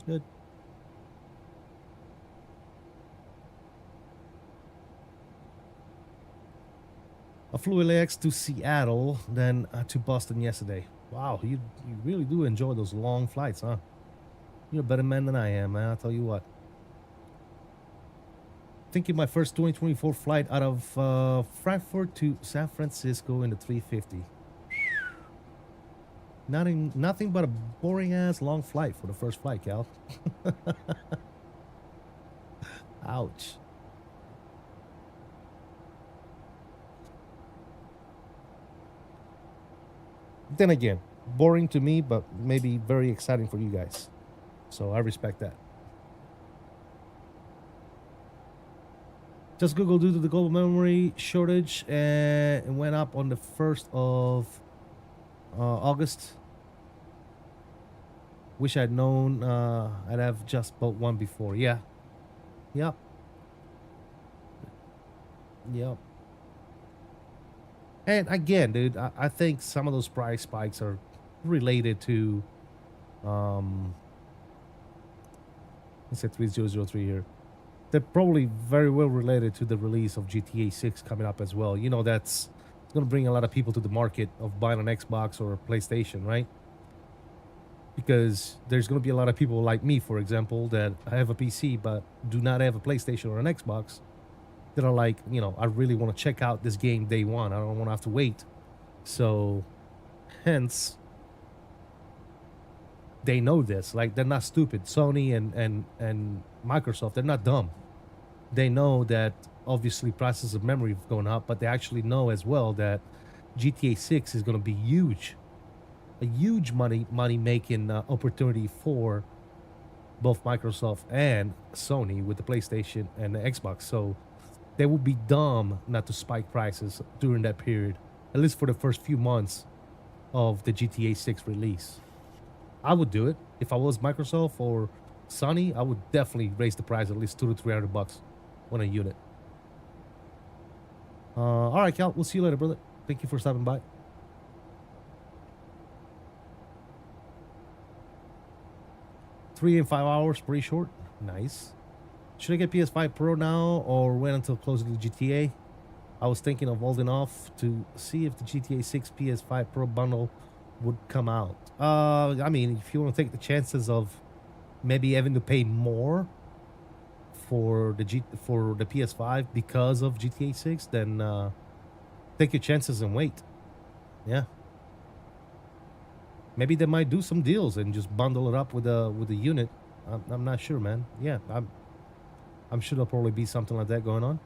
Good. I flew LAX to Seattle, then to Boston yesterday. Wow, you really do enjoy those long flights, huh? You're a better man than I am, man. I'll tell you what. Thinking my first 2024 flight out of Frankfurt to San Francisco in the 350. Nothing but a boring ass long flight for the first flight, Cal. Ouch. Then again, boring to me, but maybe very exciting for you guys. So I respect that. Just Google due to the global memory shortage, and it went up on the 1st of August. Wish I'd known. I'd have just bought one before. Yeah. Yep. Yep. And again, dude, I think some of those price spikes are related to, let's say 3003 here. They're probably very well related to the release of GTA 6 coming up as well. You know, that's going to bring a lot of people to the market of buying an Xbox or a PlayStation, right? Because there's going to be a lot of people like me, for example, that have a PC but do not have a PlayStation or an Xbox, that are like, you know, I really want to check out this game day one. I don't want to have to wait So, hence, they know this. Like, they're not stupid. Sony and Microsoft, they're not dumb. They know that obviously prices of memory have gone up, but they actually know as well that GTA 6 is going to be huge, a huge money making opportunity for both Microsoft and Sony with the PlayStation and the Xbox. So they would be dumb not to spike prices during that period, at least for the first few months of the GTA 6 release. I would do it if I was Microsoft or Sony. I would definitely raise the price at least $200 to $300 on a unit. All right, Cal. We'll see you later, brother. Thank you for stopping by. 3 and 5 hours, pretty short. Nice. Should I get PS5 Pro now or wait until closer to the GTA? I was thinking of holding off to see if the GTA 6 PS5 Pro bundle would come out. I mean, if you want to take the chances of maybe having to pay more for the PS5 because of GTA 6, then take your chances and wait. Yeah. Maybe they might do some deals and just bundle it up with a unit. I'm not sure, man. Yeah, I'm sure there'll probably be something like that going on.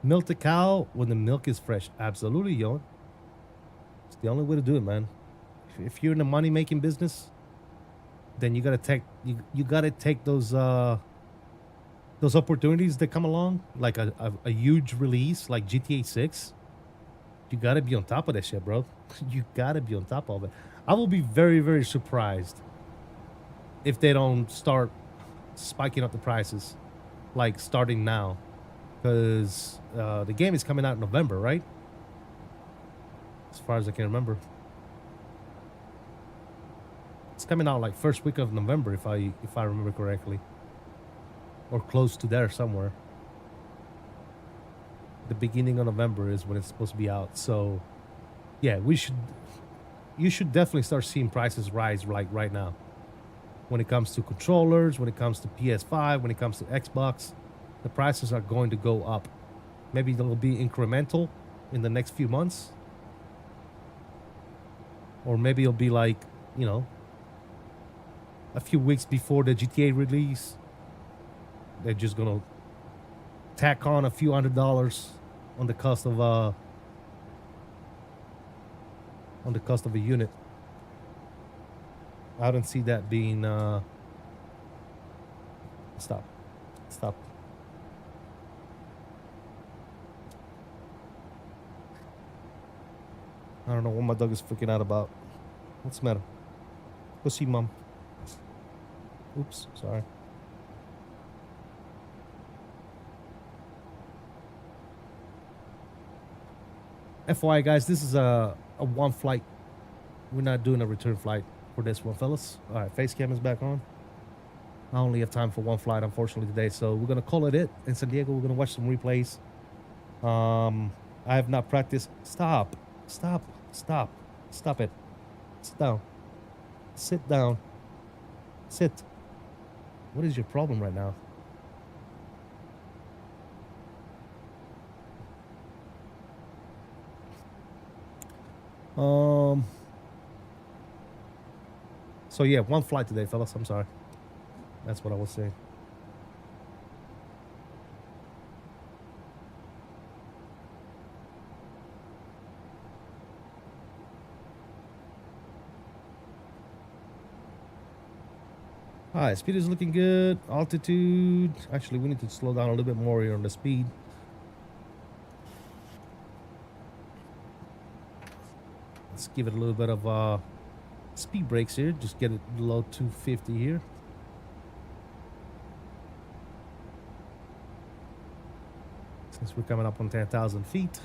Milk the cow when the milk is fresh. Absolutely, yo. It's the only way to do it, man. If you're in the money making business, then you gotta take you gotta take those opportunities that come along, like a huge release like GTA 6. You gotta be on top of that shit, bro. You gotta be on top of it. I will be very, very surprised if they don't start spiking up the prices, like starting now, because the game is coming out in November, right? As far as I can remember, it's coming out like first week of November, if I remember correctly, or close to there somewhere. The beginning of November is when it's supposed to be out. So, yeah, you should definitely start seeing prices rise like right now. When it comes to controllers, when it comes to PS5, when it comes to Xbox, the prices are going to go up. Maybe they'll be incremental in the next few months. Or maybe it'll be like, you know, a few weeks before the GTA release. They're just going to tack on a few $100 on the cost of a unit. I don't see that being stop. I don't know what my dog is freaking out about. What's the matter? Go see mom. Oops, sorry. FYI, guys, this is a one flight. We're not doing a return flight for this one, fellas. All right, face cam is back on. I only have time for one flight, unfortunately, today. So we're going to call it in San Diego. We're going to watch some replays. I have not practiced. Stop it. Sit down. Sit. What is your problem right now? So yeah, one flight today, fellas. I'm sorry. That's what I was saying. All right, speed is looking good. Altitude. Actually, we need to slow down a little bit more here on the speed. Let's give it a little bit of speed brakes here. Just get it below 250 here. Since we're coming up on 10,000 feet.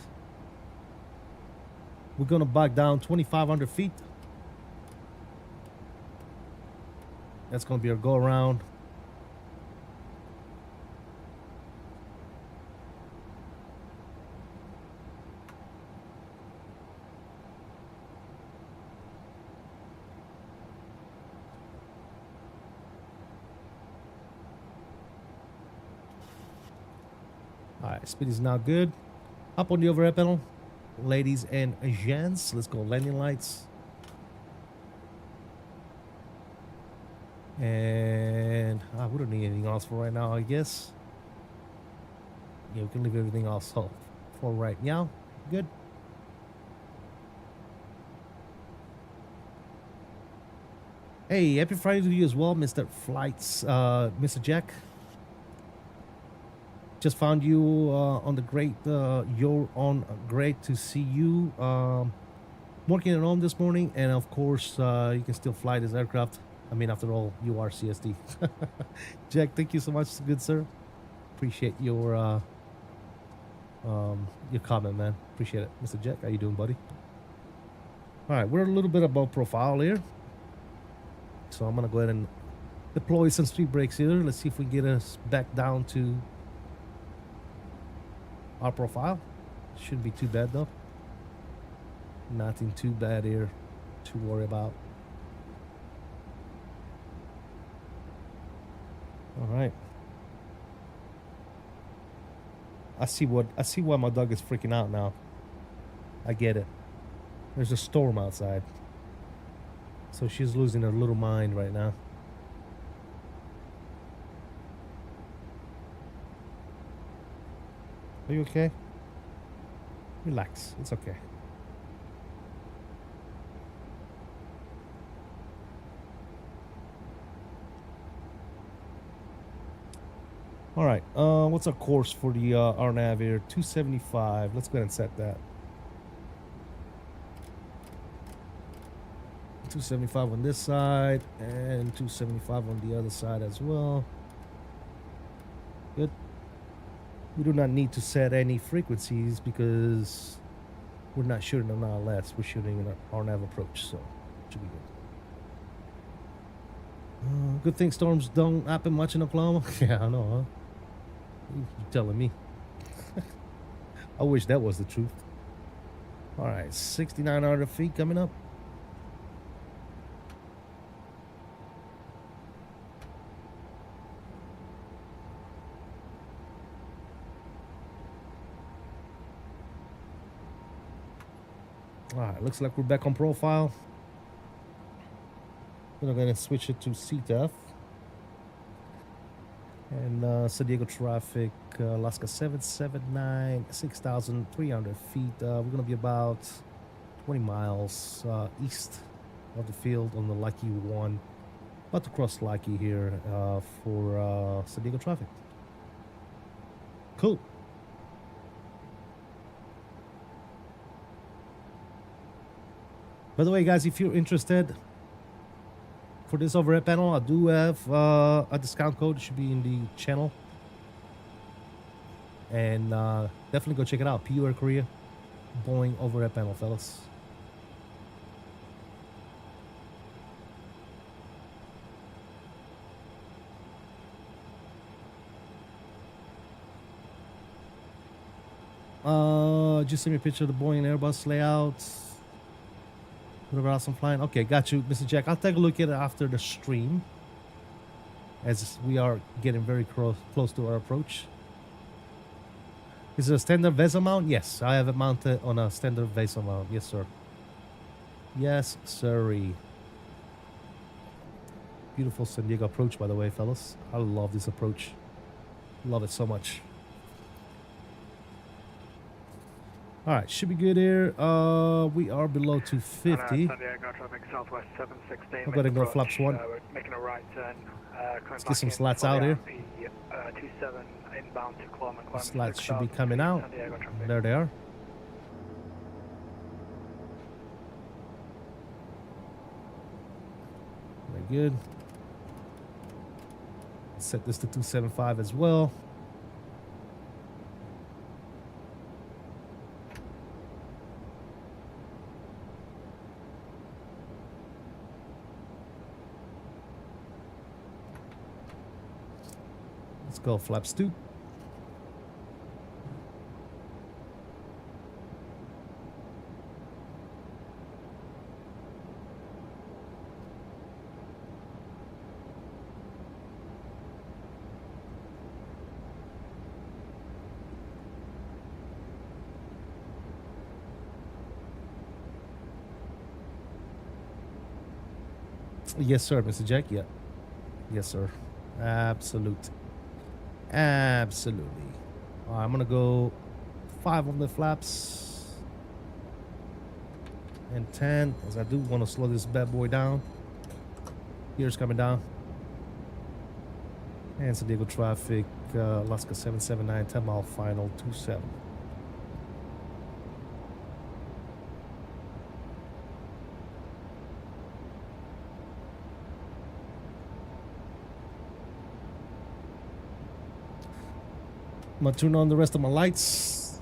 We're going to back down 2,500 feet. That's going to be our go around. right, speed is now good. Up on the overhead panel, ladies and gents. Let's go landing lights. And we don't need anything else for right now, I guess. Yeah, we can leave everything else off for right now. Good. Hey, happy Friday to you as well, Mr. Flights, Mr. Jack. Just found you on the great. You're on. Great to see you. Working at home this morning, and of course, you can still fly this aircraft. I mean, after all, you are CST. Jack, thank you so much, good sir. Appreciate your comment, man. Appreciate it, Mr. Jack. How you doing, buddy? All right, we're a little bit above profile here, so I'm gonna go ahead and deploy some street brakes here. Let's see if we get us back down to our profile. Shouldn't be too bad though. Nothing too bad here to worry about. All right. I see why my dog is freaking out now. I get it. There's a storm outside. So she's losing her little mind right now. Are you okay? Relax. It's okay. All right. What's our course for the RNAV here? 275. Let's go ahead and set that. 275 on this side and 275 on the other side as well. Good. We do not need to set any frequencies because we're not shooting an RLS. We're shooting an RNAV approach, so it should be good. Good thing storms don't happen much in Oklahoma. Yeah, I know, huh? You're telling me. I wish that was the truth. All right, 6,900 feet coming up. All right, looks like we're back on profile. We're going to switch it to CTF. And San Diego traffic, Alaska 779, 6,300 feet. We're going to be about 20 miles east of the field on the Lucky 1. About to cross Lucky here for San Diego traffic. Cool. By the way, guys, if you're interested for this overhead panel, I do have a discount code. It should be in the channel. And definitely go check it out. PU Air Korea, Boeing overhead panel, fellas. Just send me a picture of the Boeing and Airbus layouts. Whatever else I'm flying. Okay, got you, Mr. Jack. I'll take a look at it after the stream, as we are getting very close to our approach. Is it a standard VESA mount? Yes, I have it mounted on a standard VESA mount. Yes, sir. Yes, sirree. Beautiful San Diego approach, by the way, fellas. I love this approach. Love it so much. All right, should be good here. We are below 250. San Diego traffic southwest 716. I'm gonna go flaps 1. We're making a right turn. Let's get some slats out here. 27 inbound to Clorman. Slats should be coming out. There they are. Very good. Set this to 275 as well. Let's go flaps 2. Yes, sir, Mr. Jack. Yeah. Yes, sir. Absolute. Absolutely. All right, I'm gonna go 5 on the flaps and 10, as I do want to slow this bad boy down. Gears coming down. And San Diego traffic, Alaska 779, 10 mile final 27. I'm gonna turn on the rest of my lights.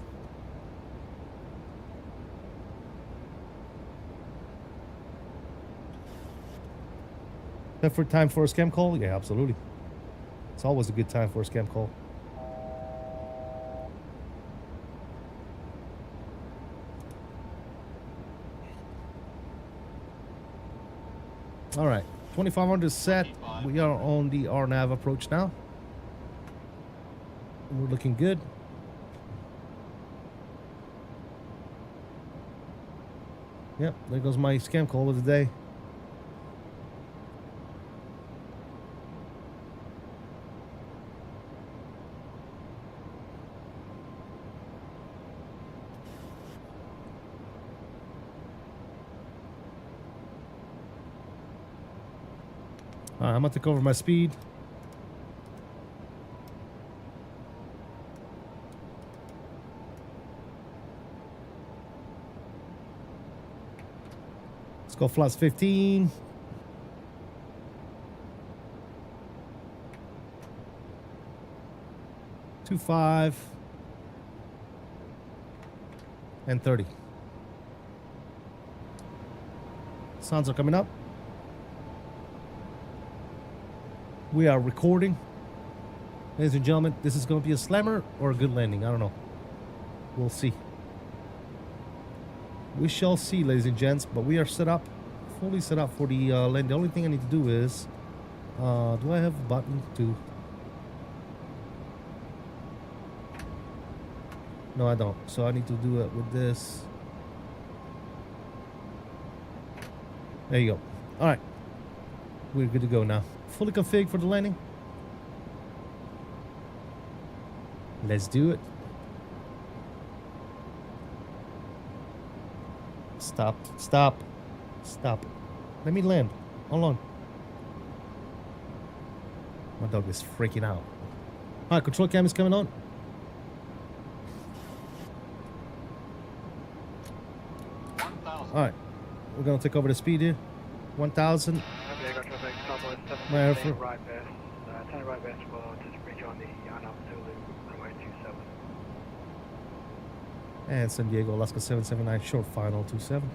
Perfect time for a scam call? Yeah, absolutely. It's always a good time for a scam call. All right, 2500 set. We are on the RNAV approach now. We're looking good. Yep, there goes my scam call of the day. I'm gonna take over my speed. Let's go flaps 15. Two 5 and 30. Sounds are coming up. We are recording. Ladies and gentlemen, this is going to be a slammer or a good landing. I don't know. We'll see. We shall see, ladies and gents. But we are set up, fully set up for the land. The only thing I need to do is, do I have a button to? No, I don't. So I need to do it with this. There you go. All right. We're good to go now. Fully configured for the landing. Let's do it. Stop. Stop. Stop. Let me land. Hold on. My dog is freaking out. All right, control cam is coming on. All right, we're gonna take over the speed here. 1,000. Right base. 10 right base will just bridge on the Yana Zulu runway 27. And San Diego, Alaska 779, short final 27.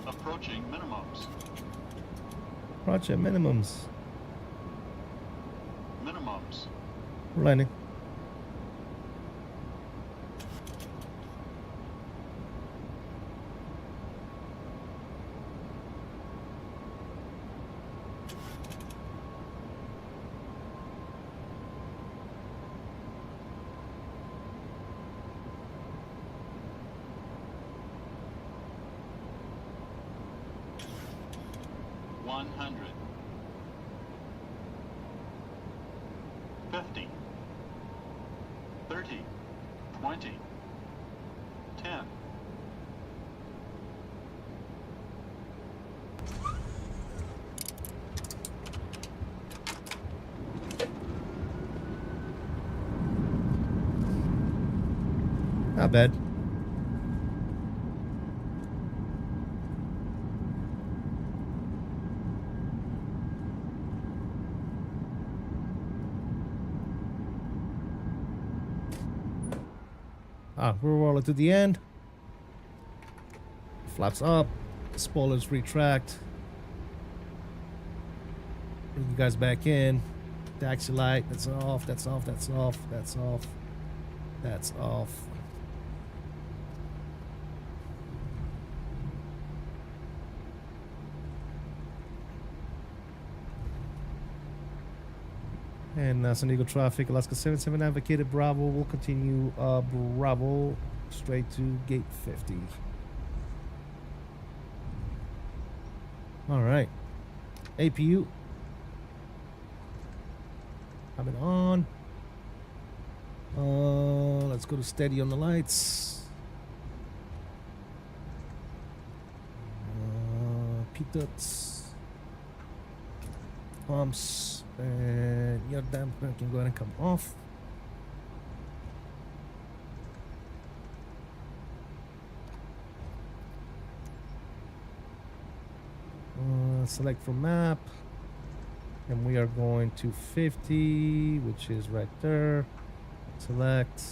Approaching minimums. Project minimums. Minimums. We're landing. $100. 50. 30. 20. 10. Not bad. We're rolling to the end. Flaps up. Spoilers retract. Bring you guys back in. Taxi light, that's off, that's off, that's off, that's off, that's off. And San Diego traffic, Alaska 77 advocated Bravo will continue Bravo straight to gate 50. All right, APU coming on. Let's go to steady on the lights. P-tuts, pumps, and your damper can go ahead and come off. Select from map, and we are going to 50, which is right there. Select.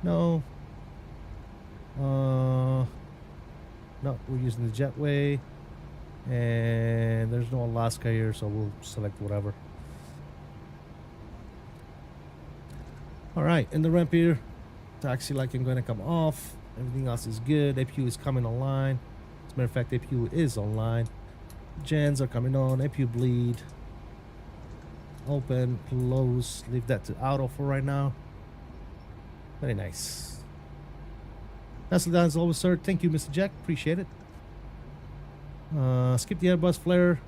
No. No, we're using the jetway, and there's no Alaska here, so we'll select whatever. All right, in the ramp here, taxi light can go ahead and come off. Everything else is good. APU is coming online. As a matter of fact, APU is online. Gens are coming on. APU bleed. Open, close. Leave that to auto for right now. Very nice. That's done as always, sir. Thank you, Mr. Jack. Appreciate it. Skip the Airbus flare,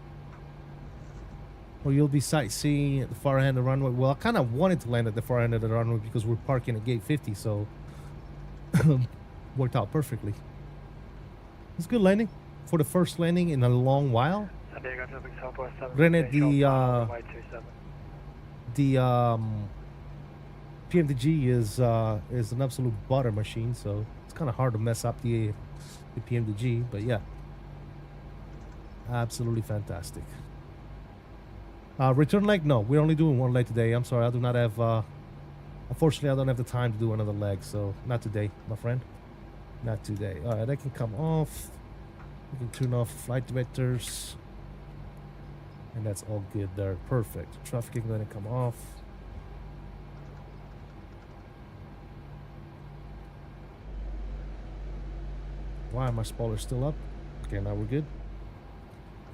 or you'll be sightseeing at the far end of the runway. Well, I kind of wanted to land at the far end of the runway because we're parking at gate 50, so worked out perfectly. It's a good landing for the first landing in a long while. San Diego traffic Southwest 7. Granted, the PMDG is an absolute butter machine, so it's kind of hard to mess up the PMDG. But yeah, absolutely fantastic. Return leg? No, we're only doing one leg today. I'm sorry, I do not have. Unfortunately, I don't have the time to do another leg, so not today, my friend. Not today. All right, that can come off. We can turn off flight directors. And that's all good there. Perfect. Traffic is going to come off. Why are my spoilers still up? Okay, now we're good.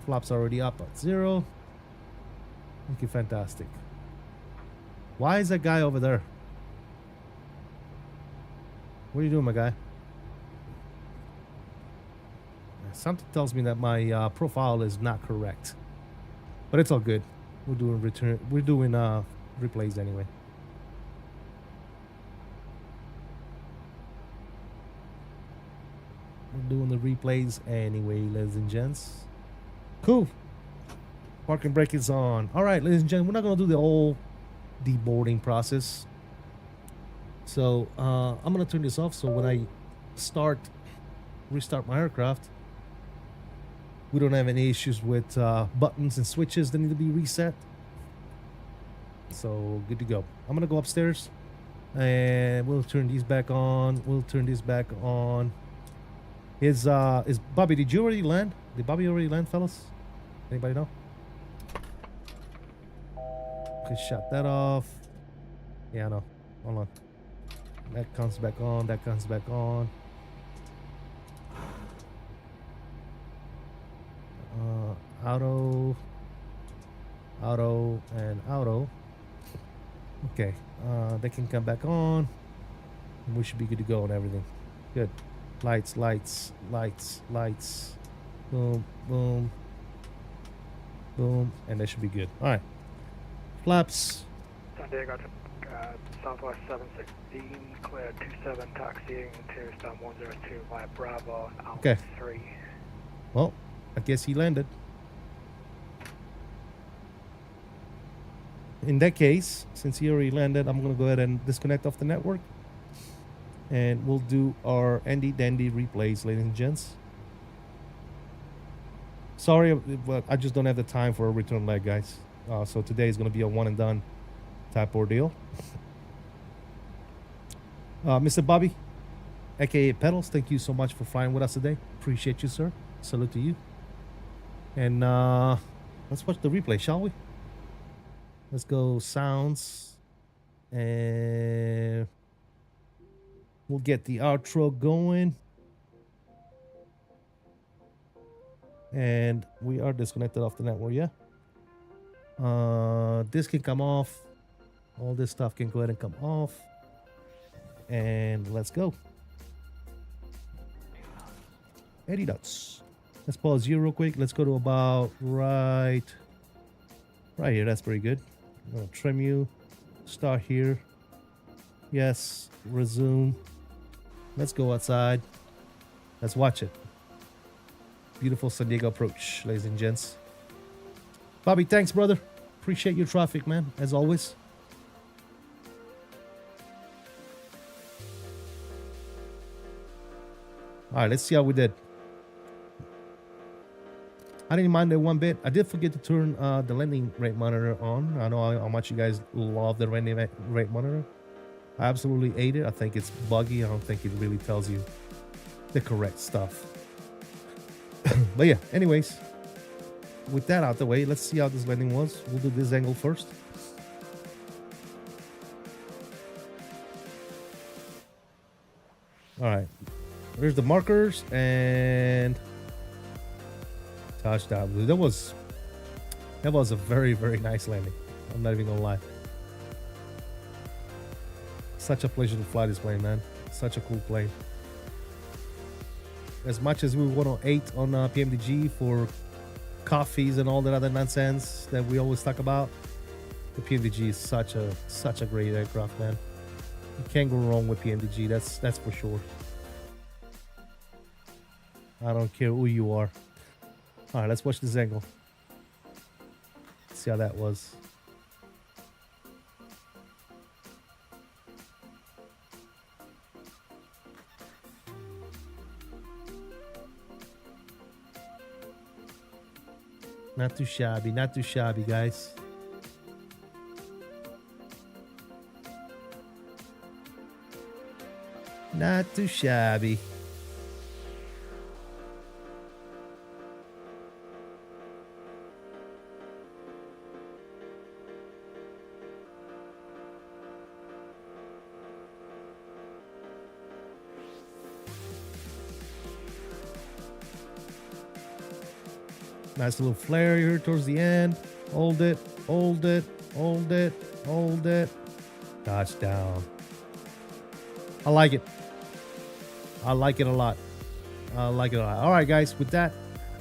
Flaps already up at 0. Okay, fantastic. Why is that guy over there? What are you doing, my guy? Something tells me that my profile is not correct, but it's all good. We're doing return. We're doing replays anyway. We're doing the replays anyway, ladies and gents. Cool. Parking brake is on. All right, ladies and gentlemen, we're not gonna do the whole deboarding process. So I'm gonna turn this off. So when I restart my aircraft, we don't have any issues with buttons and switches that need to be reset. So good to go. I'm gonna go upstairs and we'll turn these back on. We'll turn this back on. Is Bobby, did you already land? Did Bobby already land, fellas? Anybody know? Okay, shut that off. Yeah, I know. Hold on. That comes back on. That comes back on. Auto, and auto. Okay, they can come back on. And we should be good to go on everything. Good. Lights, lights, lights, lights. Boom, boom, boom, and they should be good. All right. Flaps. San Diego Southwest 716, clear 27, taxiing to Stan 102 via Bravo, out Okay. 3. Well, I guess he landed. In that case, since he already landed, I'm going to go ahead and disconnect off the network. And we'll do our handy dandy replays, ladies and gents. Sorry, but I just don't have the time for a return leg, guys. So today is going to be a one and done type ordeal. Mr. Bobby, aka Pedals, thank you so much for flying with us today. Appreciate you, sir. Salute to you. And let's watch the replay, shall we? Let's go sounds. And we'll get the outro going. And we are disconnected off the network, yeah? This can come off. All this stuff can go ahead and come off. And let's go. 80 knots. Let's pause here real quick. Let's go to about right here. That's pretty good. I'm gonna trim you. Start here. Yes. Resume. Let's go outside. Let's watch it. Beautiful San Diego approach, ladies and gents. Bobby, thanks, brother. Appreciate your traffic, man, as always. All right, let's see how we did. I didn't mind it one bit. I did forget to turn the landing rate monitor on. I know how much you guys love the landing rate monitor. I absolutely hate it. I think it's buggy. I don't think it really tells you the correct stuff. But yeah, anyways, with that out the way, let's see how this landing was. We'll do this angle first. All right, there's the markers and touchdown. That was a very, very nice landing. I'm not even gonna lie. Such a pleasure to fly this plane, man. Such a cool plane. As much as we 108 on PMDG for coffees and all that other nonsense that we always talk about, the PMDG is such a great aircraft, man. You can't go wrong with PMDG. That's for sure. I don't care who you are. All right, let's watch this angle. Let's see how that was. Not too shabby, guys. Not too shabby. Nice little flare here towards the end. Hold it, hold it, hold it, hold it. Touchdown. I like it. I like it a lot. I like it a lot. All right, guys, with that,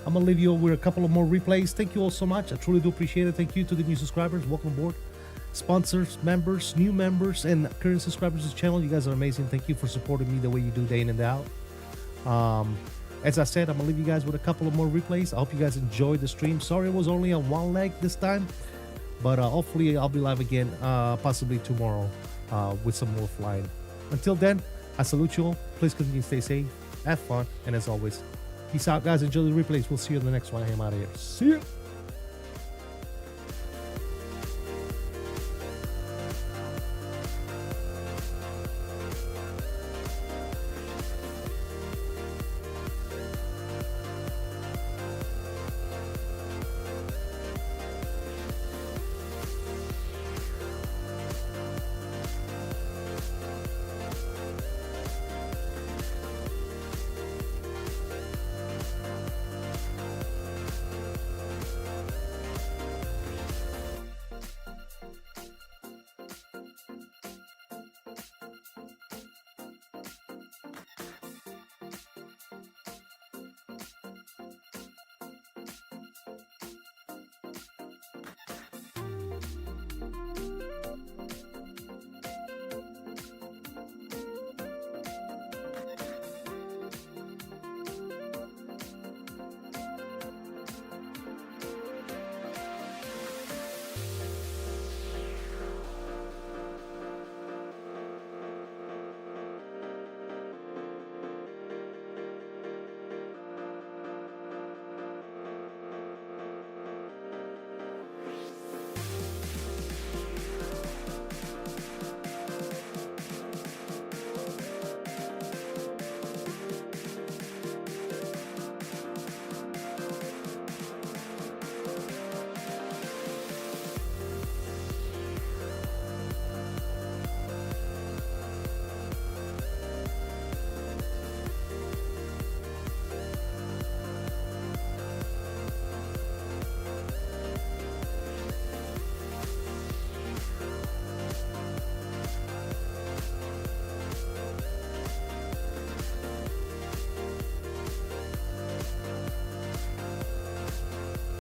I'm going to leave you with a couple of more replays. Thank you all so much. I truly do appreciate it. Thank you to the new subscribers. Welcome aboard. Sponsors, members, new members, and current subscribers to the channel. You guys are amazing. Thank you for supporting me the way you do day in and day out. As I said, I'm going to leave you guys with a couple of more replays. I hope you guys enjoyed the stream. Sorry it was only on one leg this time. But hopefully I'll be live again, possibly tomorrow, with some more flying. Until then, I salute you all. Please continue to stay safe, have fun, and as always, peace out, guys. Enjoy the replays. We'll see you in the next one. I am out of here. See ya.